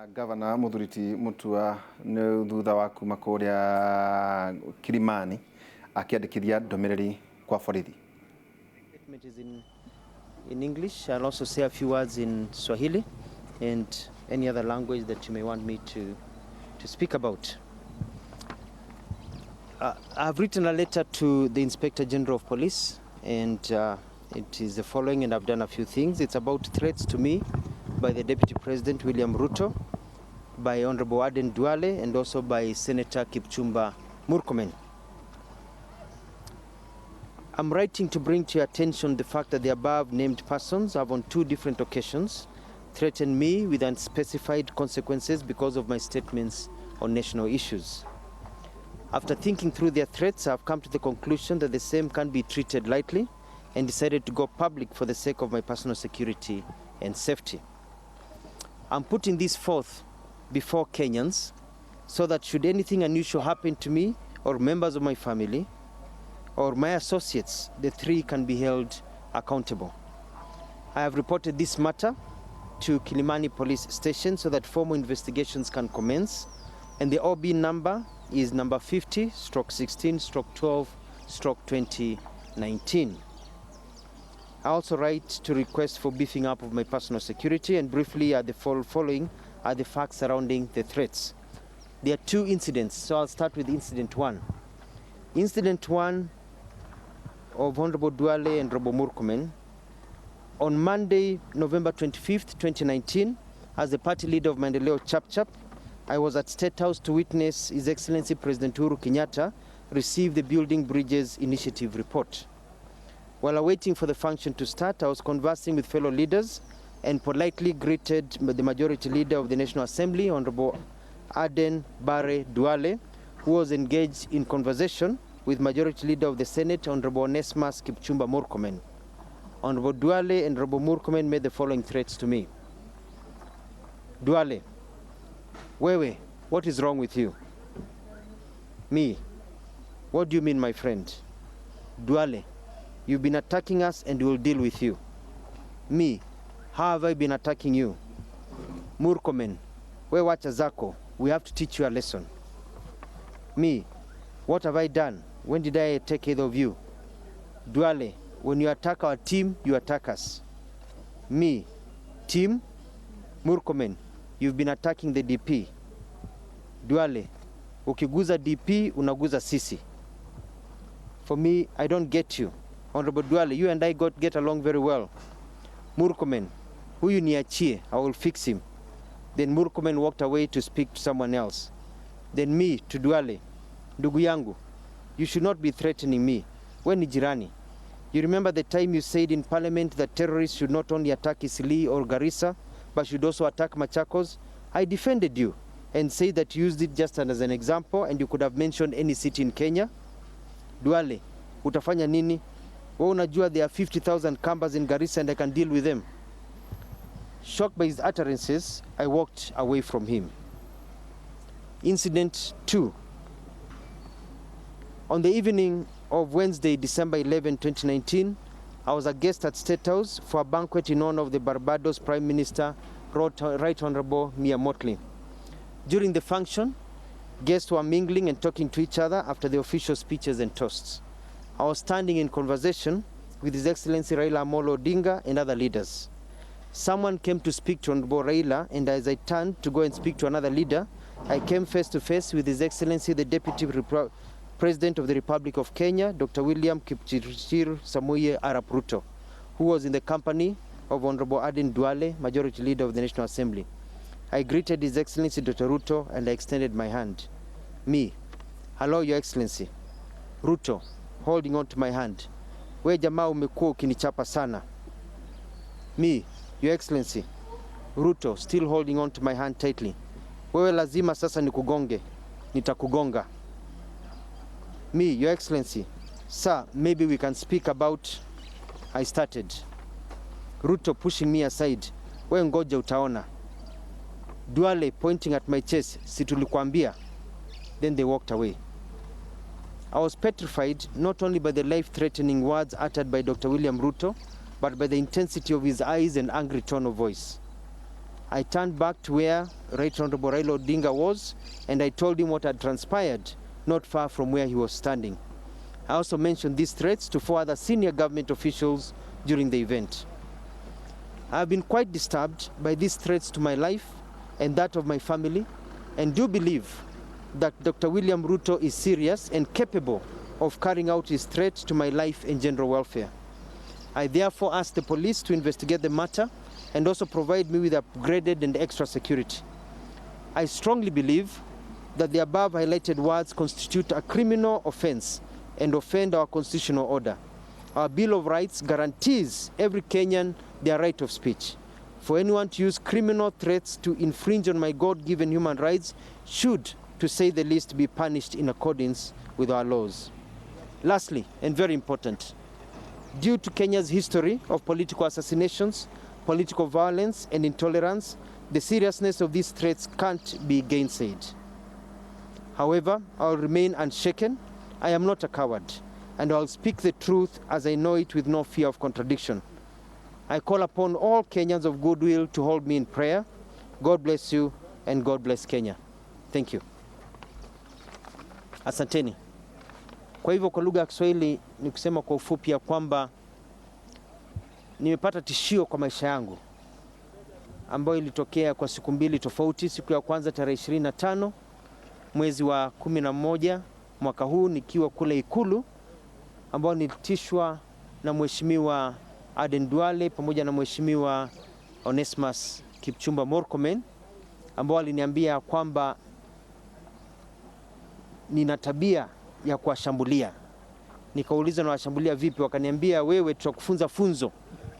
Governor Muthuriti Mutua nĩ thutha wa kuma kũrĩa Kilimani akiandĩkithia ndũmĩrĩri kwa borithi. Statement is in English. I'll also say a few words in Swahili and any other language that you may want me to speak about. I've written a letter to the Inspector General of Police, and it is the following, and I've done a few things. It's about threats to me by the Deputy President William Ruto, by Honorable Aden Duale, and also by Senator Kipchumba Murkomen. I'm writing to bring to your attention the fact that the above named persons have on 2 different occasions threatened me with unspecified consequences because of my statements on national issues. After thinking through their threats, I've come to the conclusion that the same can't be treated lightly and decided to go public for the sake of my personal security and safety. I'm putting this forth before Kenyans so that should anything unusual happen to me or members of my family or my associates, the 3 can be held accountable. I have reported this matter to Kilimani Police Station so that formal investigations can commence, and the OB number is number 50/16/12/2019. I also write to request for beefing up of my personal security, and briefly the following are the facts surrounding the threats. There are 2 incidents, so I'll start with incident 1. Incident 1 of Honorable Duale and Robo Murkomen. On Monday, November 25th, 2019, as the party leader of Maendeleo Chap, I was at State House to witness His Excellency President Uhuru Kenyatta receive the Building Bridges Initiative report. While awaiting for the function to start, I was conversing with fellow leaders and politely greeted the Majority Leader of the National Assembly, Honorable Aden Bare Duale, who was engaged in conversation with Majority Leader of the Senate, Honorable Onesmus Kipchumba Murkomen. Honorable Duale and Honorable Murkomen made the following threats to me. Duale, wewe, what is wrong with you? Me, what do you mean, my friend? Duale, you've been attacking us and we'll deal with you. Me, how have I been attacking you? Murkomen, we wacha zako, we have to teach you a lesson. Me, what have I done? When did I attack either of you? Duale, when you attack our team, you attack us. Me, team? Murkomen, you've been attacking the DP. Duale, ukiguza DP, unaguza sisi. For me, I don't get you. Honorable Duale, you and I get along very well. Murkomen, huyu niachie, I will fix him. Then Murkomen walked away to speak to someone else. Then me to Duale, ndugu yangu, you should not be threatening me. We ni jirani. You remember the time you said in Parliament that terrorists should not only attack Isili or Garissa, but should also attack Machakos? I defended you and said that you used it just as an example, and you could have mentioned any city in Kenya. Duale, utafanya nini? Wewe unajua there are 50,000 Kambas in Garissa and I can deal with them. Shocked by his utterances, I walked away from him. Incident 2. On the evening of Wednesday, December 11, 2019, I was a guest at State House for a banquet in honor of the Barbados Prime Minister, Right Honorable Mia Mottley. During the function, guests were mingling and talking to each other after the official speeches and toasts. I was standing in conversation with His Excellency Raila Amolo Odinga and other leaders. Someone came to speak to Honorable Raila, and as I turned to go and speak to another leader, I came face to face with His Excellency the Deputy President of the Republic of Kenya, Dr. William Kipchirchir Samoei Arap Ruto, who was in the company of Honorable Aden Duale, Majority Leader of the National Assembly. I greeted His Excellency Dr. Ruto and I extended my hand. Me, hello Your Excellency. Ruto, holding on to my hand. We jamaa umekuwa ukinichapa sana. Me, Your Excellency. Ruto, still holding on to my hand tightly. Wewe lazima sasa nikugonge. Nitakugonga. Me, Your Excellency. Sir, maybe we can speak about... I started. Ruto pushing me aside. We ngoja utaona. Duale pointing at my chest. Si tulikuambia. Then they walked away. I was petrified not only by the life-threatening words uttered by Dr. William Ruto, but by the intensity of his eyes and angry tone of voice. I turned back to where Right Honorable Raila Odinga was, and I told him what had transpired not far from where he was standing. I also mentioned these threats to 4 other senior government officials during the event. I have been quite disturbed by these threats to my life and that of my family, and do believe that Dr. William Ruto is serious and capable of carrying out his threat to my life and general welfare. I therefore ask the police to investigate the matter and also provide me with upgraded and extra security. I strongly believe that the above highlighted words constitute a criminal offense and offend our constitutional order. Our Bill of Rights guarantees every Kenyan their right of speech. For anyone to use criminal threats to infringe on my God-given human rights should, to say the least, be punished in accordance with our laws. Lastly, and very important, due to Kenya's history of political assassinations, political violence, and intolerance, the seriousness of these threats can't be gainsaid. However, I'll remain unshaken. I am not a coward, and I'll speak the truth as I know it with no fear of contradiction. I call upon all Kenyans of goodwill to hold me in prayer. God bless you, and God bless Kenya. Thank you. Asanteni. Kwa hivyo kwa lugha ya Kiswahili ni kusema kwa ufupi ya kwamba nimepata tishio kwa maisha yangu ambayo ilitokea kwa siku mbili tofauti. Siku ya kwanza tarehe 25 mwezi wa 11 mwaka huu nikiwa kule Ikulu, ambao nilitishwa na Mheshimiwa Aden Duale pamoja na Mheshimiwa Onesmus Kipchumba Murkomen, ambao waliniambia kwamba nina tabia ya kuwashambulia. Nikauliza na washambulia vipi? Wakaniambia wewe tutakufunza funzo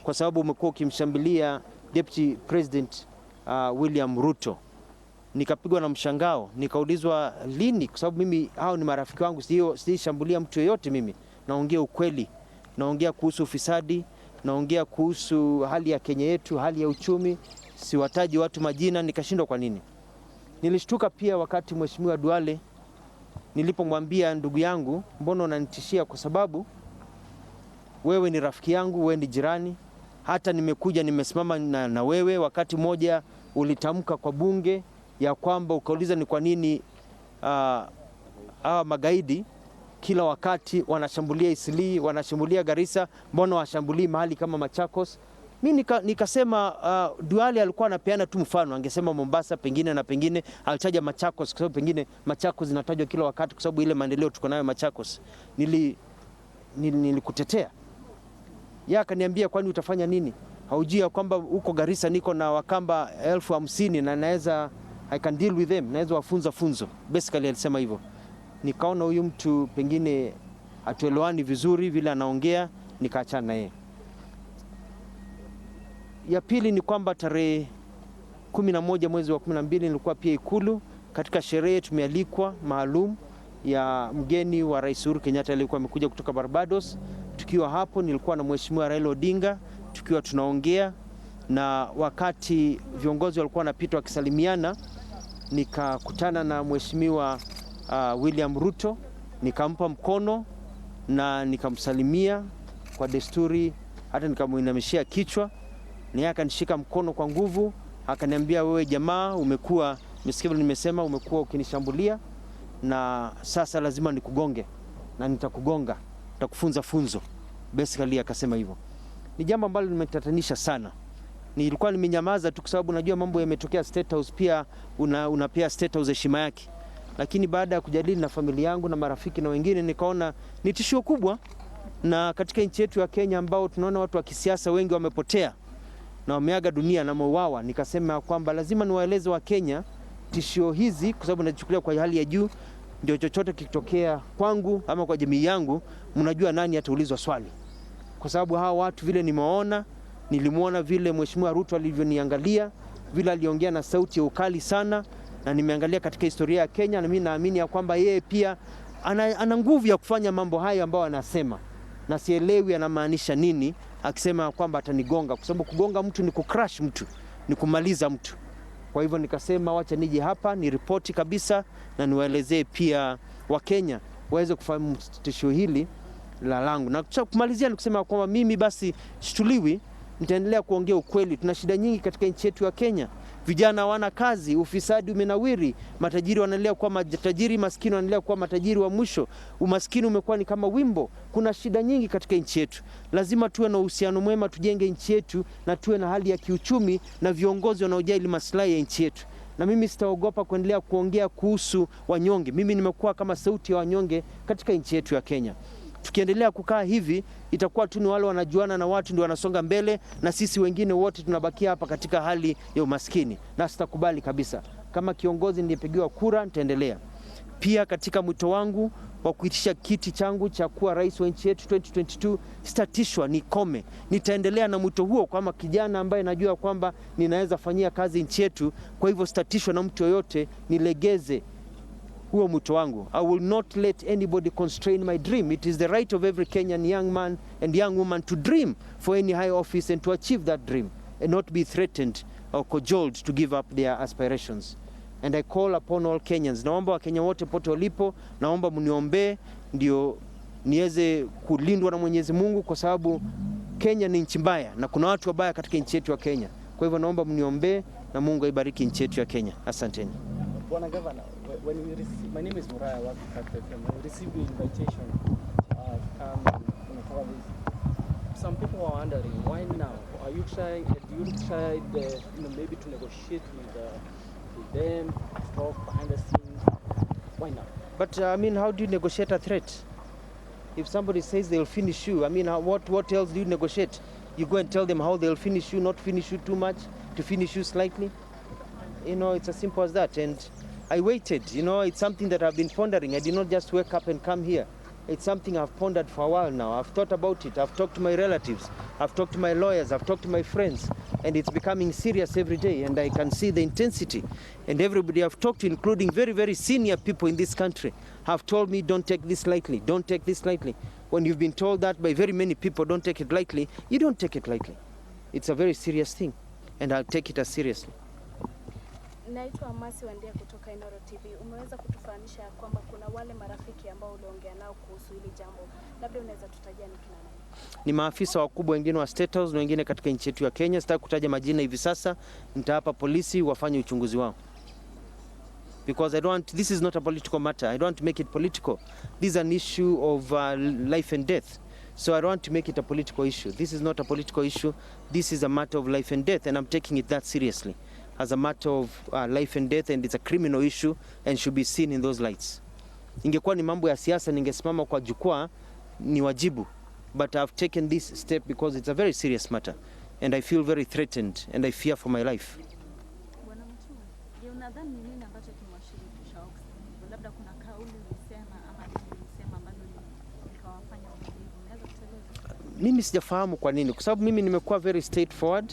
kwa sababu umekuwa ukimshambulia Deputy President William Ruto. Nikapigwa na mshangao, nikaulizwa lini, kwa sababu mimi hao ni marafiki wangu, sio shambulia mtu yeyote. Mimi naongea ukweli, naongea kuhusu ufisadi, naongea kuhusu hali ya Kenya yetu, hali ya uchumi, siwataji watu majina. Nikashindwa kwa nini. Nilishtuka pia wakati Mheshimiwa Duale nilipomwambia, ndugu yangu, mbona unanitishia? Kwa sababu wewe ni rafiki yangu, wewe ni jirani, hata nimekuja nimesimama na wewe. Wakati moja ulitamka kwa bunge ya kwamba ukauliza ni kwa nini hawa magaidi kila wakati wanashambulia Isili, wanashambulia Garissa, mbona washambulii mahali kama Machakos? Mimi nikasema Duale alikuwa anapeana tu mfano, angesema Mombasa pengine na pengine, alitaja Machakos kwa sababu pengine Machakos zinatajwa kila wakati kwa sababu ile maendeleo tuko nayo Machakos. Nilikutetea. Yeye akaniambia kwani utafanya nini? Haujui kwamba huko Garissa niko na Wakamba 50,000 na naweza I can deal with them, naweza wafunza funzo. Basically alisema hivyo. Nikaona huyu mtu pengine hatuelewani vizuri vile anaongea, nikaachana naye. Ya pili ni kwamba tarehe 11 mwezi wa 12 nilikuwa pia Ikulu katika sherehe tumealikwa maalum ya mgeni wa Rais Uhuru Kenyatta aliyekuwa amekuja kutoka Barbados. Tukiwa hapo nilikuwa na Mheshimiwa Raila Odinga tukiwa tunaongea, na wakati viongozi walikuwa wanapita wakisalimiana, nikakutana na Mheshimiwa William Ruto, nikampa mkono na nikamsalimia kwa desturi, hata nikamuinamishia kichwa. Ni yeye akanishika mkono kwa nguvu, akaniambia wewe jamaa umekuwa, nimesikia nimesema umekuwa ukinishambulia na sasa lazima nikugonge na nitakugonga, nitakufunza funzo. Basically akasema hivyo. Ni jambo ambalo limetatanisha sana. Nilikuwa nimenyamaza tu kwa sababu najua mambo yametokea State House, pia unapea State House heshima yake. Lakini baada ya kujadili na familia yangu na marafiki na wengine, nikaona ni tishio kubwa, na katika nchi yetu ya Kenya ambao tunaona watu wa kisiasa wengi wamepotea na wameaga dunia na wameuawa, nikasema kwamba lazima niwaeleze wa Kenya tishio hizi, kwa sababu nachukulia kwa hali ya juu. Ndio chochote kikitokea kwangu ama kwa jamii yangu, mnajua nani ataulizwa swali. Kwa sababu hawa watu vile nimeona, nilimuona vile Mheshimiwa Ruto alivyoniangalia, vile aliongea na sauti ya ukali sana, na nimeangalia katika historia ya Kenya, na mimi naamini ya kwamba yeye pia ana nguvu ya kufanya mambo hayo ambayo anasema, na sielewi anamaanisha nini akisema kwamba atanigonga, kwa sababu kugonga mtu ni kucrush mtu, ni kumaliza mtu. Kwa hivyo nikasema wacha nije hapa ni ripoti kabisa na niwaelezee pia wa Kenya waweze kufahamu tishio hili la langu. Na kumalizia ni kusema kwamba mimi basi shtuliwi, nitaendelea kuongea ukweli. Tuna shida nyingi katika nchi yetu ya Kenya, vijana hawana kazi, ufisadi umenawiri, matajiri wanaendelea kuwa matajiri, maskini wanaendelea kuwa matajiri wa mwisho, umaskini umekuwa ni kama wimbo. Kuna shida nyingi katika nchi yetu. Lazima tuwe na uhusiano mwema, tujenge nchi yetu na tuwe na hali ya kiuchumi na viongozi wanaojali maslahi ya nchi yetu. Na mimi sitaogopa kuendelea kuongea kuhusu wanyonge. Mimi nimekuwa kama sauti ya wanyonge katika nchi yetu ya Kenya. Tukiendelea kukaa hivi, itakuwa tu ni wale wanajuana na watu ndio wanasonga mbele, na sisi wengine wote tunabakia hapa katika hali ya umaskini, na sitakubali kabisa. Kama kiongozi niliyepigiwa kura, nitaendelea. Pia katika mwito wangu wa kuitisha kiti changu cha kuwa rais wa nchi yetu 2022, sitatishwa, nikome. Nitaendelea na mwito huo kama kijana ambaye najua kwamba ninaweza fanyia kazi nchi yetu. Kwa hivyo sitatishwa na mtu yoyote, nilegeze huo mwito wangu. I will not let anybody constrain my dream. It is the right of every Kenyan young man and young woman to dream for any high office and to achieve that dream and not be threatened or cajoled to give up their aspirations. And I call upon all Kenyans. Naomba Wakenya wote pote walipo, naomba mniombe ndio niweze kulindwa na Mwenyezi Mungu, kwa sababu Kenya ni nchi mbaya na kuna watu wabaya katika nchi yetu ya Kenya. Kwa hivyo naomba mniombe na Mungu aibariki nchi yetu ya Kenya. Asanteni. Bwana Governor, when we receive, my name is Muraya, I work at FM. We received the invitation to come and cover this. Some people are wondering, why now? Are you trying? Do you try, maybe to negotiate with them, talk behind the scenes? Why now? But I mean, how do you negotiate a threat? If somebody says they'll finish you, I mean, what else do you negotiate? You go and tell them how they'll finish you, not finish you too much, to finish you slightly. You know, it's as simple as that. And I waited. You know, it's something that I've been pondering. I did not just wake up and come here. It's something I've pondered for a while now. I've thought about it. I've talked to my relatives. I've talked to my lawyers. I've talked to my friends. And it's becoming serious every day. And I can see the intensity. And everybody I've talked to, including very, very senior people in this country, have told me, don't take this lightly. Don't take this lightly. When you've been told that by very many people, don't take it lightly, you don't take it lightly. It's a very serious thing. And I'll take it as seriously. Naitwa Masi Wandia kutoka Inoro TV. Umeweza kutufahamisha kwamba kuna wale marafiki ambao uliongea nao kuhusu hili jambo. Labda unaweza tutajia ni kina nani? Ni maafisa wakubwa wengine wa State House na wengine katika nchi yetu ya Kenya. Sitaki kutaja majina hivi sasa. Nitawapa polisi wafanye uchunguzi wao. Because I don't want, this is not a political matter. I don't want to make it political. This is an issue of life and death. So I don't want to make it a political issue. This is not a political issue. This is a matter of life and death, and I'm taking it that seriously. As a matter of life and death, and it's a criminal issue and should be seen in those lights. Ingekuwa ni mambo ya siasa, ningesimama kwa jukwaa ni wajibu, but I've taken this step because it's a very serious matter and I feel very threatened and I fear for my life. Bwana Mchuma, je, unadhani ni nini ambacho kimewashirikisha Oxford? Labda kuna kauli ulisema ama ulisema ambalo likawafanya hivyo. Unaweza kutueleza? Mimi sijafahamu kwa nini, kwa sababu mimi nimekuwa very straightforward.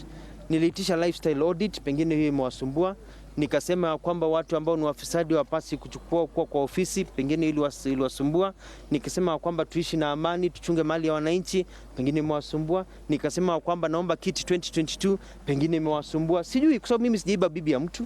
Niliitisha lifestyle audit, pengine hiyo imewasumbua. Nikasema kwamba watu ambao ni wafisadi wapasi kuchukua kwa ofisi, pengine iliwasumbua. Nikasema kwamba tuishi na amani, tuchunge mali ya wananchi, pengine imewasumbua. Nikasema kwamba naomba kiti 2022, pengine imewasumbua. Sijui, kwa sababu mimi sijaiba bibi ya mtu.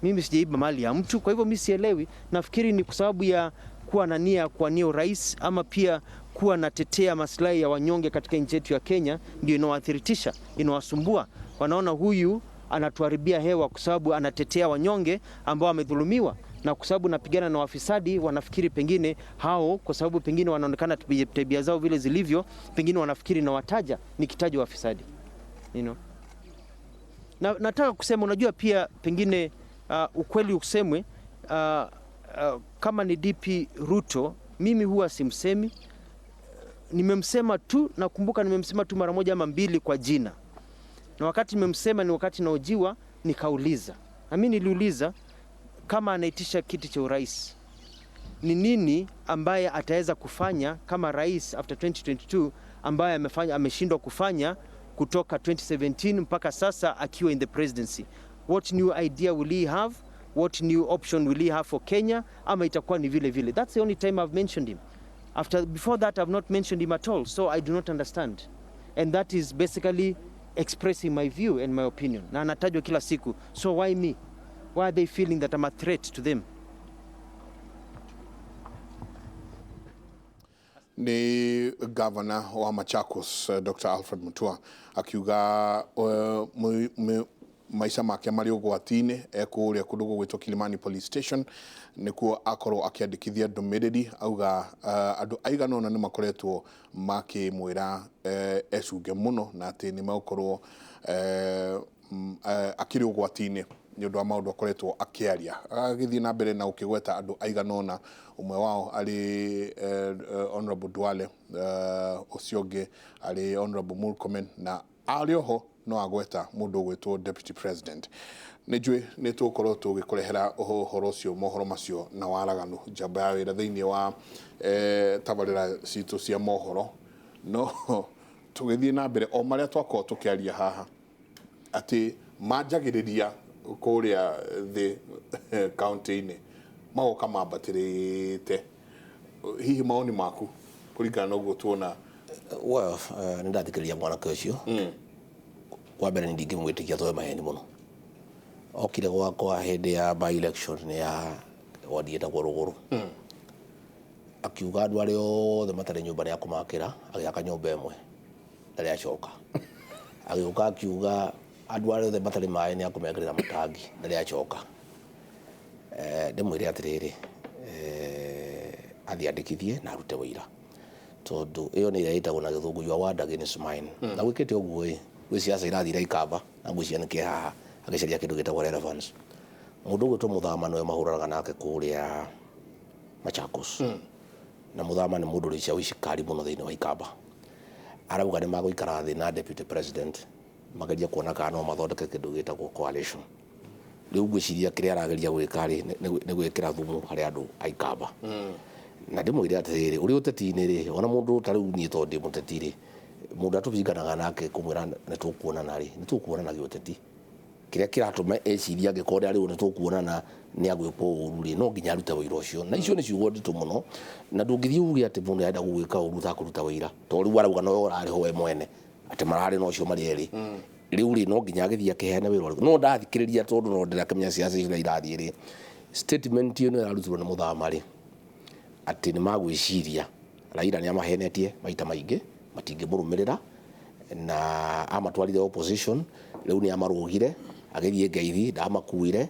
Mimi sijaiba mali ya mtu, kwa hivyo mimi sielewi. Nafikiri ni kwa sababu ya kuwa na nia kwa nia urais, ama pia kuwa natetea maslahi ya wanyonge katika nchi yetu ya Kenya, ndio inawathiritisha, inawasumbua. Wanaona huyu anatuharibia hewa kwa sababu anatetea wanyonge ambao wamedhulumiwa, na kwa sababu napigana na wafisadi, wanafikiri pengine hao, kwa sababu pengine wanaonekana tabia zao vile zilivyo, pengine wanafikiri na wataja nikitaja wafisadi, you know. Na nataka kusema, unajua pia pengine ukweli usemwe, kama ni DP Ruto, mimi huwa simsemi. Nimemsema tu, nakumbuka nimemsema tu mara moja ama mbili kwa jina. Na wakati nimemsema ni wakati naojiwa, nikauliza. Na mimi niliuliza kama anaitisha kiti cha urais, ni nini ambaye ataweza kufanya kama rais after 2022 ambaye ameshindwa kufanya kutoka 2017 mpaka sasa akiwa in the presidency. What new idea will he have? What new option will he have for Kenya? Ama itakuwa ni vile vile. That's the only time I've mentioned him. Before that, I've not mentioned him at all. So I do not understand. And that is basically expressing my view and my opinion. Na anatajwa kila siku. So why me? Why are they feeling that I'm a threat to them? Ni Governor wa Machakos, Dr. Alfred Mutua, akiuga maica make mari ugwati-ini ekuria kundu gugwitwo Kilimani Police Station nikuo akorwo akiandikithia ndumiriri auga andu aigana ona ni makoretwo makimwira ecunge muno na ati ni magukorwo akiri ugwati-ini ni undu wa maundu akoretwo akiaria agithii na mbere na ukigweta andu aigana ona umwe wao ari Honorable Duale ucio ari Honorable Murkomen na arioho no agweta mundu gwetwo Deputy President nijwe nitukorwo tugikurehera uhoro ucio mohoro macio na waraganu jamba ya wira thiini wa tabarira citu cia mohoro no tugithii na mbere o maria twako tukiaria haha ati manjagiriria kuria the county-ini magoka mambatirite hihi maoni maku kuringana na uguo tuona well nindathikiriria mwanake ucio kwa mbere ndingimwitikia toe maheni muno okire gwakwa hindi ya by election ni ya wadi etagwo Ruguru akiuga andu aria othe matari nyumba ya kumakira agiaka nyumba imwe ndari acoka agiuka akiuga andu aria othe matari mai ni akumekirira matangi ndari acoka ndimwire atiriri athiandikithie na arute wira tondu iyo ni iraitagwo na githungu your word against mine na gwikite uguo gwi ciaca irathira ikamba na ngwicianike haha agicaria kindu gitagwo relevance mundu gwitwo Muthama niwe mahuranaga nake kuria Machakos na Muthama ni mundu ricia wicikari muno thiini wa ikamba arauga ni maguikara thi na Deputy President mageria kuona kana no mathondeke kindu gitagwo coalition riu ngwiciria kiria arageria gwikari ni gwikira thumu hari andu a ikamba na ndimwire atiriri uri uteti-ini ri ona mundu tariu ni tondi muteti ri mundu atubinganaga nake kumwira ni tukuonana ri ni tukuonana gi uteti kiria kiratuma eciria ngikore ari ni tukuonana ni agwikwo uru ri no nginya arute wira ucio na icio ni ciugo nditu muno na ndungithii uge ati mundu arenda gwika uru ta kuruta wira to riu arauga no urari ho we mwene ati marari no cio mari eri riu ri no nginya agithii akiheana wira uri no ndathikiriria tondu no ndira kimenya ciaca icio irathii ri statement ino irarutirwo ni Muthama ri ati ni magwiciria Raila ni amahenetie maita maingi matingimurumirira na amatwarire opposition riu ni amarugire agithie ngeithi ndamakuire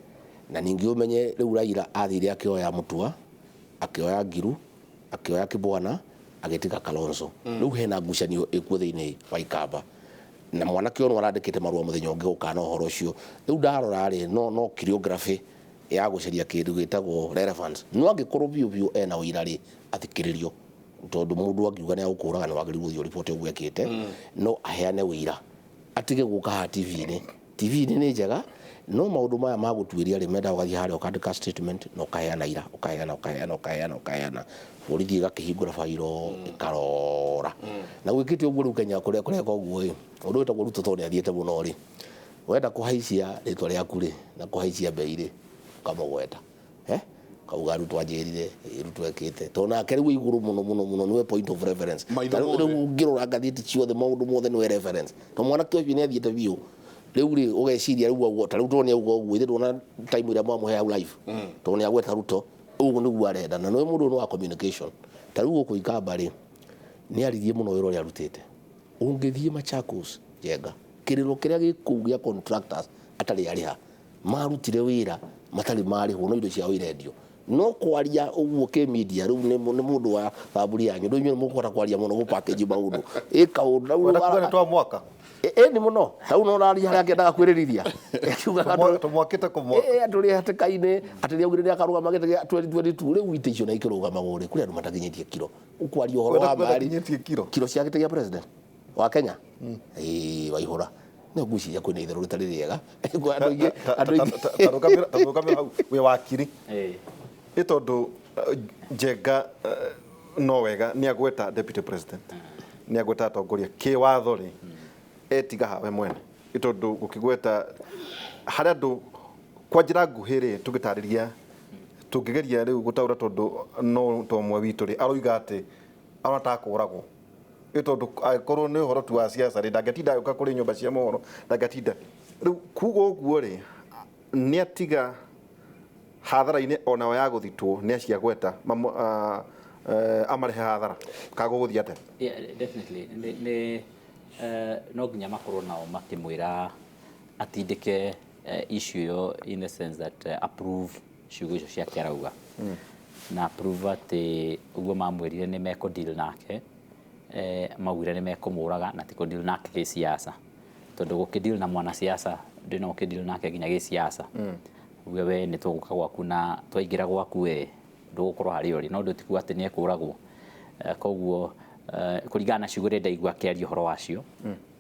na ningi umenye riu Raila athire akioya mutua akioya Ngiru akioya Kibwana agetika Kalonzo riu hena ngucanio ikuo thiini wa ikamba na mwanake ono arandikite marua muthenya ungi ukana uhoro ucio riu ndarora ri no choreography ya gucaria kindu gitagwo relevance no angikorwo biu ena wira ri athikiririo tondu mundu angiuga ni agukuraga ni wagiriru thio report uguo ekite no aheane wira atige guka ha TV ni njega no maundu maya magutwiria ri menda ugathie hari ukandika statement no kaheana ira ukaheana borithi igakihingura fairo ikarora na gwikite uguo riu Kenya kuria kureka uguo undu wetagwo Ruto to ni athiete muno ri wenda kuhaicia ritwa riaku ri na kuhaicia bei ri kamugweta kauga Ruto ajirire Ruto ekite to na keriwe iguru muno niwe point of reference riu ngirora ngathiti ciothe maundu mothe niwe reference to mwana kio ni athiete biu riu ri ugeciria riu uguo ta riu to ni uguo uguo ithe na time ira mwamuhe au live to ni agweta Ruto uguo niguo arenda na niwe mundu no wa communication ta riu uko ikamba ri ni arithie muno wira uri arutite ungithie Machakos jenga kiriro kiria gikugia contractors atari ariha marutire wira matari mari hono indo cia wirendio no kwaria uguo ke media riu ni mundu wa baburi yanyu ndu nywe mukora kwaria muno go package maundu ikaunda ura twa mwaka ni muno tau no rari haria ngendaga kwiririria akiuga tumwakite kumwaka aturi hatikaine aturi augire akaruga magete 2022 riu ite icio na ikiruga maguri kuri andu matakinyitie kiro ukwaria uhoro wa mari kiro cia gite gia president wa Kenya waihura no guciria kwina itherũ rĩtarĩ rĩega tarugamira we wakiri itondu Njenga no wega ni agweta deputy president ni agweta atongoria kiwatho ri etiga hawe mwene itondu gukigweta haria andu kwa njira nguhi ri tugitariria tungigeria riu gutaura tondu no tomwe witu ri aroiga ati arata kuragwo itondu akorwo ni horo tu wa siasa ri ndagetinda uka kuri nyumba cia mohoro ndagetinda riu kugo guo ri ni atiga hathara-ini ona ya guthitwo ni acia gweta amarehe hathara kago guthia ate definitely no nginya makorwo nao makimwira atindike issue yo in the sense that approve ciugo icio ciake arauga na approve ati uguo mamwirire ni meko deal nake maugire ni mekumuraga na tiko deal nake gi siasa tondu gukideal na mwana siasa ndino gukideal nake ginya gi siasa we ni tuguka gwaku na twaingira gwaku we ndugukorwo hari uri no ndutiku ati ni ekuragwo koguo kuringana na ciugo renda igwa kiario horo wacio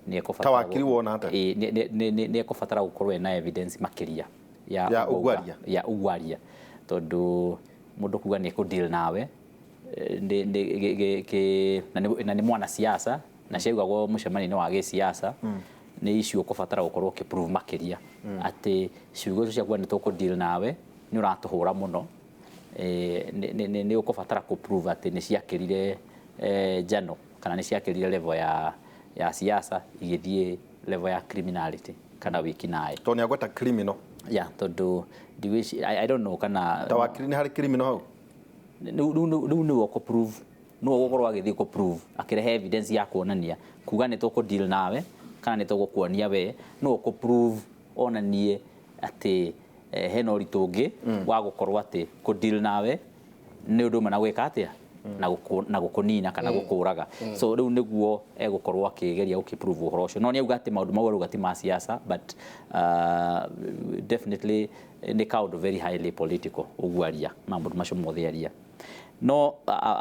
ni ekubatara tawakiri wona ata ni ekubatara gukorwo na evidence makiria ya ugwaria tondu mundu kuga ni ekudeal nawe na ni mwana siasa na ciaugagwo mucemani-inĩ wa gĩsiasa nĩ icio ũkũbatara gũkorwo ũkĩprove makĩria atĩ ciugo icio ciakuga nĩ tũkũdeal nawe nĩ ũratũhũra mũno nĩ ũkũbatara kũprove atĩ nĩ ciakĩrire njano kana nĩ ciakĩrire level ya siasa igĩthiĩ level ya criminality kana wĩkinaĩ to nĩ agweta criminal tondu I don't know kana tawakiri nĩ harĩ criminal hau nu wako prove no gũkorwo agĩthiĩ kũ prove akĩrehe evidence ya kuonania kuga nĩ tũkũ deal nawe kana nĩ tũgũkuonia we no kũ prove onanie atĩ hena ũritũ ũngĩ wa gũkorwo atĩ kũ deal nawe nĩ ũndũ ũmwe na gwĩka atĩa na gũkũnina kana gũkũraga so rĩu nĩguo egũkorwo akĩgeria gũkĩprove ũhoro ũcio no nĩ auga atĩ maũndũ mau arauga ti ma siasa but definitely nĩ kaũndũ very highly political ũguaria maũndũ macio mothe aria no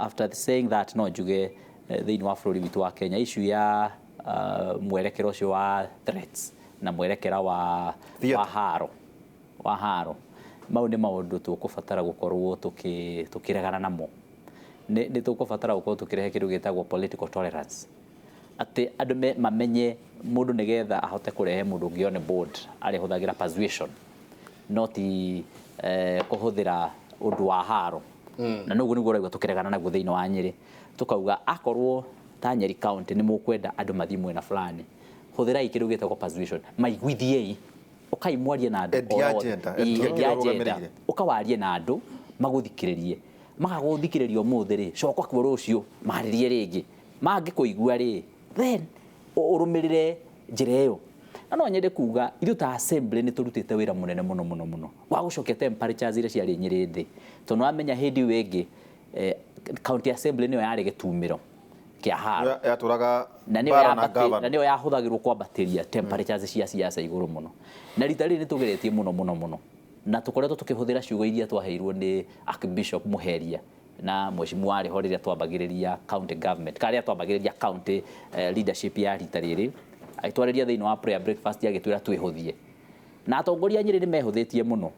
after saying that no njuge thĩinĩ wa bũrũri witũ wa Kenya issue ya mwerekero ũcio wa threats na mwerekera wa haro mau nĩ maũndũ tũkũbatara gũkorwo tũkĩregana namo nĩ tũkũbatara gũkorwo tũkĩrehe kĩndũ gĩtagwo political tolerance atĩ andũ mamenye mũndũ nĩgetha ahote kũrehe mũndũ ũngĩ on board arĩhũthagĩra persuasion not kũhũthĩra ũndũ wa haro na nũguo nĩguo ũraigua tũkĩregana naguo thĩinĩ wa Nyeri tukauga akorwo ta Nyeri county nĩ mũkwenda andũ mathiĩ mwena fulani hũthĩrai kĩndũ gĩtagwo persuasion maiguithiei ũkaimwarie na andũ ũkawarie na andũ magũthikĩrĩrie magagũthikĩrĩria ũmũthĩ rĩ coka kuo rũciũ marĩrie rĩngĩ mangĩkũigua rĩ then ũrũmĩrĩre njĩra ĩyo na no nyende kuga ithuĩ ta assembly nĩ tũrutĩte wĩra mũnene mũno wa gũcokia temperatures iria ciarĩ Nyeri thĩ tondũ wamenya hĩndĩ ĩyo ĩngĩ county assembly nĩyo yarĩ gĩtumĩro kĩa haro yatũraga bara na governor na nĩyo yahũthagĩrwo kwambatĩria temperatures cia siasa igũrũ mũno na rita rĩrĩ nĩ tũgeretie mũno na tũkoretwo tũkĩhũthĩra ciugo iria twaheirwo nĩ Archbishop Muheria na mheshimiwa arĩ ho rĩrĩa twambagĩrĩria county government karĩa twambagĩrĩria county leadership ya rita rĩrĩ aitwarĩria thĩinĩ wa prayer breakfast agĩtwĩra twĩhũthie na atongoria Nyeri nĩ mehũthĩtie mũno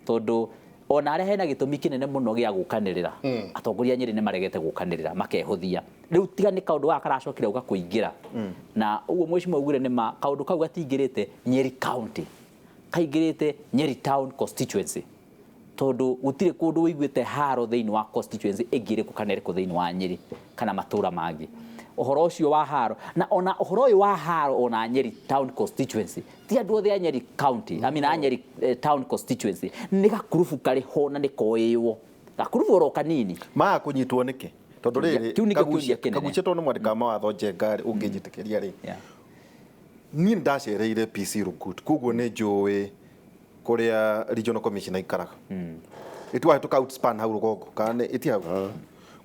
tondũ ona arĩa hena gĩtũmi kĩnene mũno gĩa gũkanĩrĩra atongoria Nyeri nĩ maregete gũkanĩrĩra makehũthia rĩu tiga nĩ kaũndũ gaka karacokire uga kũingĩra na ũguo mheshimiwa ugire nĩ ma kaũndũ kau gatingĩrĩte Nyeri county kaingĩrĩte Nyeri town constituency tondu gũtirĩ kũndũ wĩiguĩte haro thĩinĩ wa constituency ĩngĩrĩ kana ĩrĩkũ thĩinĩ wa Nyeri kana matũra mangĩ ũhoro ũcio wa haro na ona ũhoro ũyũ wa haro ona Nyeri town constituency ti andũ othe a Nyeri county a Nyeri town constituency nĩ gakurubu karĩ ho na nĩ koĩywo gakurubu oro kanini ma kũnyitwo nĩkĩ tondu rĩrĩ kagucĩtwo nĩ mwandĩka mawatho Njenga ũngĩnjĩtĩkĩria rĩ niĩ ndacereire PC Rugut koguo nĩ njũĩ kũrĩa regional commissioner ikaraga itwa tuka outspan hau rũgongo kana itiha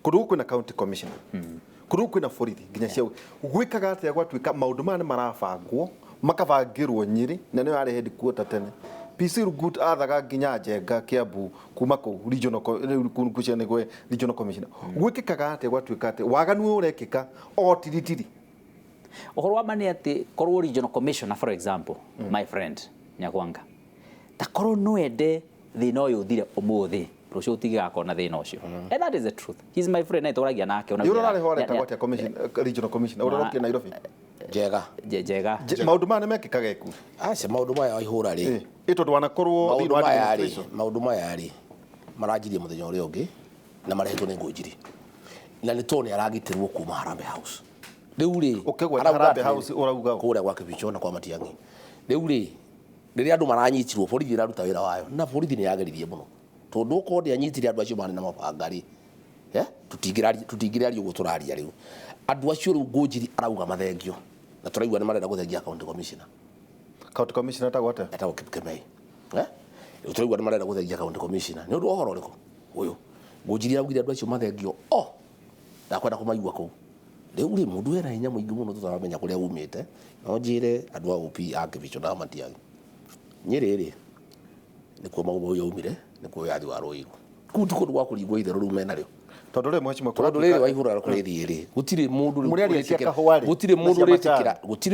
kũrũ kwĩna county commissioner kũrũ kwĩna borithi nginya ciao gwĩkaga atĩa gwatuĩka maũndũ maya nĩ marabangwo makabangĩrwo Nyeri na nĩ yarĩ headquarter tene PC Rugut athaga nginya Njenga Kiambu kuma kũ regional commissioner gwĩkĩkaga atĩa gwatuĩka atĩ waganu ũrekĩka o tiritiri ũhoro wa mani atĩ korwo regional commissioner for example my friend Nyagwanga ta korwo no ende thĩna ũyũ ũthire ũmũthĩ rũciũ ũtigakona thĩna ũcio and that is the truth he's my friend na tũragia nake ona yũrora rĩ hore tagwatia commission regional commissioner ũrorokia Nairobi Njega maũndũ maya nĩ mekĩkaga eku aca maũndũ maya ihũra rĩ ĩtondũ wanakorwo maũndũ maya rĩ maranjirie mũthenya ũrĩa ũngĩ na marehetwo nĩ Ngũnjiri na nĩ tondũ aragitĩrwo kuma Harambee House rĩu rĩ ũkĩgweta Harambee House ũrauga kũrĩa gwa Kĩbicho na kwa Matiang'i rĩu rĩ rĩrĩa andũ maranyitirwo borithi ĩraruta wĩra wayo na borithi nĩ yageririe mũno tondũ ũkorwo ndĩanyitire andũ acio marĩ na mabanga rĩ tũtingĩraria ũguo tũraria rĩu andũ acio rĩu Ngũnjiri arauga mathengio na tũraigua nĩ marenda gũthengia county commissioner county commissioner tagwate etagwo Kipkemei uturigwa nĩ marenda gũtheria county commissioner nĩ ũndũ wa ũhoro ũrĩkũ ũyũ ngũnjiria augire andũ acio mathengio ndakwenda kũmaigua kũu rĩu rĩ mũndũ ena hinya mũingĩ mũno tũtaramenya kũrĩa umĩte no njĩre andũ a OP Archbishop na Matiang'i Nyeri rĩ nĩkuo maũndũ ũyũ umire nĩkuo yathi wa Rũiru kũu ti kũndũ gwa kũringwo itherũ rĩu mena rĩo tondũ rĩ mheshimiwa tondũ rĩ Waihũra kũrĩthiĩ rĩ gũtirĩ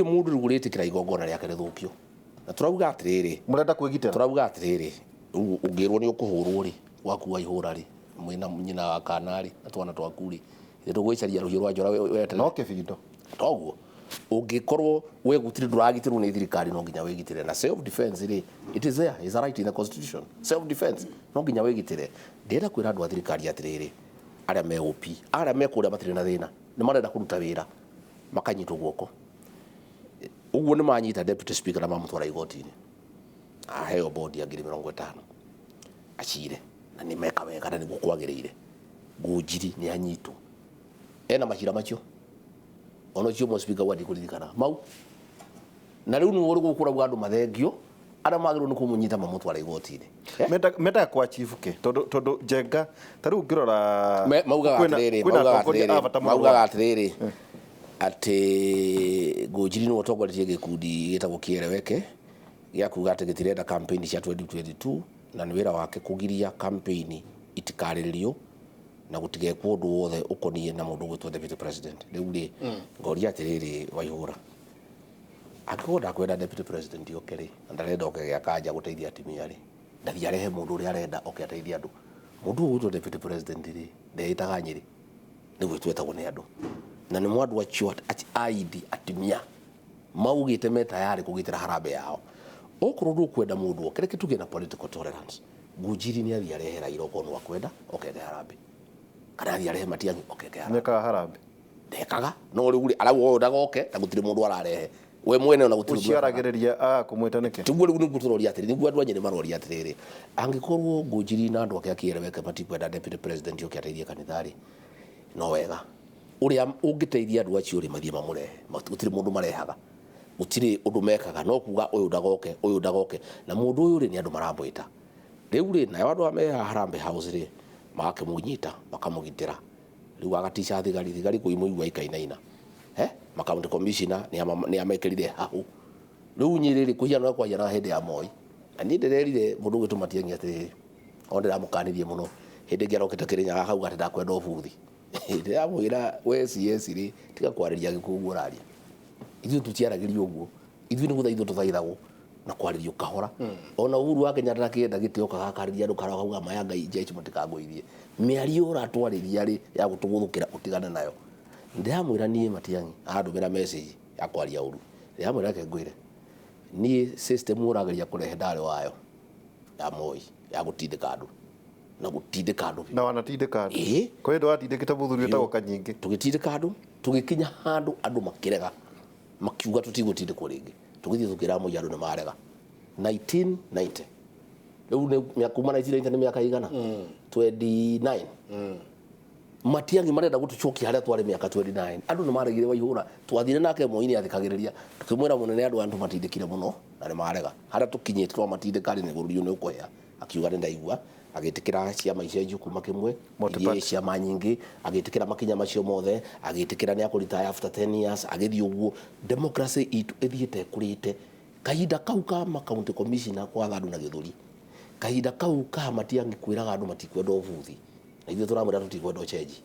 mũndũ ũrĩtĩkĩra igongona rĩake rĩthũkio na turauga atĩrĩrĩ mũrenda kwĩgitĩra turauga atĩrĩrĩ ũngĩrwo nĩ ũkũhũrwo rĩ waku Waihũra rĩ mwĩna nyina wa kana rĩ na twana twaku rĩ ndũgwĩcaria rũhiũ rwa njora wete no kĩbindo toguo ũngĩkorwo we gũtirĩ ndũragitĩrwo nĩ thirikari no nginya wĩgitĩre na self defense rĩ it is there is a right in the constitution self defense no nginya wĩgitĩre ndĩrenda kwĩra andũ a thirikari atĩrĩrĩ arĩa me OP arĩa me kũrĩa matirĩ na thĩna nĩ marenda kũruta wĩra makanyitwo guoko ũguo nĩ manyita deputy speaker na mamũtwara igoti-inĩ aheo bondi ya 50,000 acire na nĩ meka wega na nĩguo kwagĩrĩire ngũnjiri nĩ anyitwo ena macira macio ono cio mo speaker wadi kuririkana mau na rĩu nĩ ũrĩ gũkũra andũ mathengio arĩa magĩrĩirwo nĩ kũmũnyita mamũtwara igoti-inĩ menda kwa chief ke tondu Njenga ta rĩu ngĩrora maugaga atĩrĩrĩ atĩ ngũnjiri nĩ ũtongoretie gĩkundi gĩtagwo Kĩereweke gĩa kuga atĩ gĩtirenda campaign cia 2022 na nĩ wĩra wake kũgiria campaign itikarĩrĩrio na gũtigekwo ũndũ wothe ũkoniĩ na mũndũ gwĩtwo deputy president rĩu rĩ ngoria atĩrĩrĩ Waihũra angĩkorwo ndakwenda deputy president oke rĩ na ndarenda oke gĩa kanja gũteithia atumia rĩ ndathi arehe mũndũ ũrĩa arenda oke ateithia andũ mũndũ gwĩtwo deputy president rĩ ndeĩtaga Nyeri nĩ gwĩtwetagwo nĩ andũ na nĩ mwandu acio aidi atumia maugĩte me tayari kũgitĩra harambee yao okorwo ndũkwenda mũndũ oke reke tuge na political tolerance ngũnjiri nĩ athi arehe Raila okorwo nĩ akwenda oke harambee kana athi arehe Matiang'i oke harambee ndekaga no rĩu rĩ arauga ndagoke na gũtirĩ mũndũ ararehe we mwene ona gũtirĩ ũciaragĩrĩria kũmwĩta nĩkĩ tiguo rĩu nĩguo tũroria atĩrĩ nĩguo andũ a Nyeri maroria atĩrĩrĩ angĩkorwo ngũnjiri na andũ ake a Kĩereweke matikwenda deputy president oke ateithie kanitha-rĩ no wega ũrĩa ũngĩteithia andũ acio rĩ mathiĩ mamũrehe gũtirĩ mũndũ marehaga gũtirĩ ũndũ mekaga no kuga ũyũ ndagoke na mũndũ ũyũ rĩ nĩ andũ maramwĩta rĩu rĩ nayo andũ me Harambee House rĩ magakĩmũnyita makamũgitĩra rĩu agatica thigari kũimũigua ikainaina county commissioner nĩ amekĩrire hau rĩu Nyeri rĩ kũhiana kwajana hĩndĩ ya Moi na niĩ ndĩrerire mũndũ gwĩtwo Matiang'i atĩrĩrĩ ona ndĩramũkanirie mũno hĩndĩ ĩngĩ arokĩte Kĩrĩnyaga akauga atĩ ndakwenda ũbuthi ndĩramwĩra we CS rĩ tiga kwarĩria gĩkũguo ũraria ithuĩ tũtiaragĩria ũguo ithuĩ nĩ gũthaithwo tũthaithagwo na kwarĩrio kahora ona Uhuru wa Kenya ndarakĩenda gĩtĩ oka gakarĩria andũ karauga maya Ngai jeshi matikangũithie mĩario ũratwarĩria rĩ ya gũtũgũthũkĩra ũtigane nayo ndĩramwĩra niĩ Matiang'i andũmĩra message ya kwaria ũru ndĩramwĩra reke ngwĩre niĩ system ũrageria kũrehe ndarĩ wayo ya Moi ya gũtindĩka andũ na gũtindĩka andũ na wanatindĩka andũ kwa hiyo watindĩkĩte mũthuri wĩtagwo Kanyingĩ tũgĩtindĩka andũ tũgĩkinya handũ andũ makĩrega makiuga tũtigũtindĩkwo rĩngĩ tũgĩthiĩ tũkĩra Moi andũ nĩ marega 1990 rĩu kuma 1990 nĩ mĩaka igana 29 Matiang'i marenda gũtũcokia harĩa twarĩ mĩaka 29 andũ nĩ maregire Waihũra twathire nake Moi-inĩ athikagĩrĩria tukĩmwĩra mũnene andũ matindĩkire mũno na nĩ marega harĩa tũkinyĩte twa matindĩka nĩ bũrũri nĩ ũkũhĩa akiuga nĩ ndaigua agĩtĩkĩra ciama icenjio kuma kĩmwe ciama nyingĩ agĩtĩkĩra makinya macio mothe agĩtĩkĩra nĩ akũritaya after 10 years agĩthiĩ ũguo democracy itũ ĩthiĩte kũrĩte kahinda kau ka county commissioner kwatha andũ na gĩthũri kahinda kau ka Matiang'i kwĩraga andũ matikwenda ũbuthi na ithuĩ tũramwĩra tũtikwenda ũcenji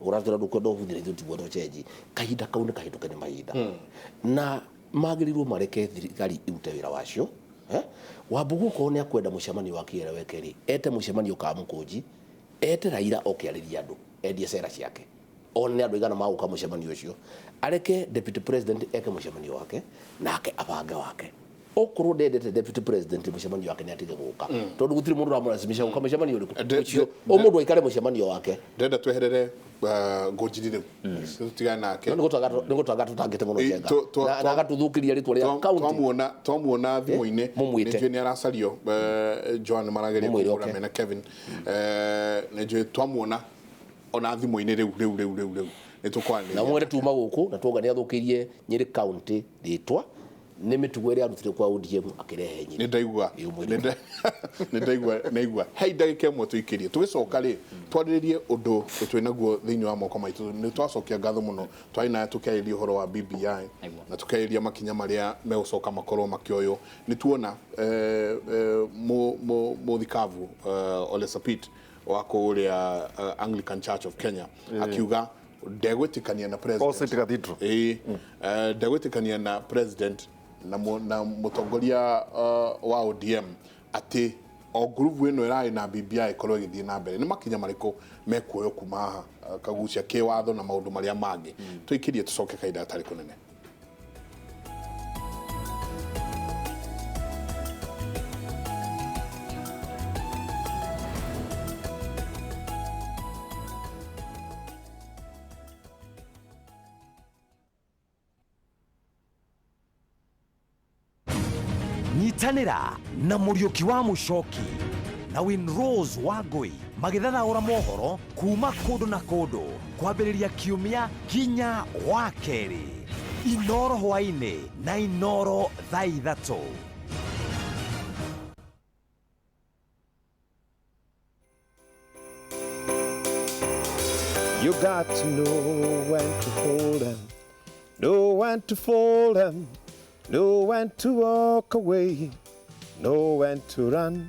ũratwĩra ndũkwenda ũbuthi na ithuĩ tũtikwenda ũcenji kahinda kau nĩ kahĩtũke nĩ mahinda na magĩrĩirwo mareke thirikari irute wĩra wacio Wambũgũ ko nĩ akwenda mũcemanio wa Kĩereweke rĩ ete mũcemanio ka Mũkũnji ete Raila okĩarĩria andũ endie cera ciake ona nĩ andũ igana magũka mũcemanio ũcio areke deputy president eke mũcemanio wake nake abange wake okorwo ndendete deputy president mũcemanio wake nĩ atige gũka tondũ gũtirĩ mũndũ ũramũracimisha gũka mũcemanio ũrĩkũ o mũndũ aikare mũcemanio wake ndenda tweherere ngũnjiri rĩu tutigane nake nĩ gũtanga tũtangĩte mũno Njenga na agatũthũkĩria rĩtwa rĩa county twamuona thimũ-inĩ nĩnjũĩ nĩ aracario Joan marageria kũhũra mena Kevin nĩnjũĩ twamuona ona thimũ-inĩ rĩu nĩ tũkwanĩria na mwere tuma gũkũ na tuoga nĩ athũkĩirie Nyeri county rĩtwa nä mä tugo ä rä a arutire kwa ODM akärehe nä ndaigua hei ndagä ka ä mwe tå ikä rie tå gä coka rä twarä rä rie å ndå twä naguo thä inä wa moko maitå nä twacokia ngatho må no twarä naä tå kä arä ria å horo wa BBI na tå kä arä ria makinya marä a megå coka makorwo makä oywo nä tuona må thikabu Ole Sapit wa kå rä a Anglican Church of Kenya akiuga ndegwĩtĩkania na president ndegwĩtĩkania na president na mutongoria wa ODM ati o group ino ĩrarĩ na BBI korwo ĩgĩthiĩ na mbere nĩ makinya marĩkũ mekuoyo kuma haha kagucia kĩwatho na maũndũ marĩa mangĩ tũikĩrie tũcoke kahinda gatarĩ kũnene. nyitanĩra na Mũriũki wa Mũchoki na Winrose wa Ngũi magĩthathaũra mohoro kuma kũndũ na kũndũ kwambĩrĩria kiumia kinya wa kerĩ Inoro hwainĩ na Inoro thaa ithatũ. You got to know when to hold them, know when to fold them, know when to walk away, know when to run.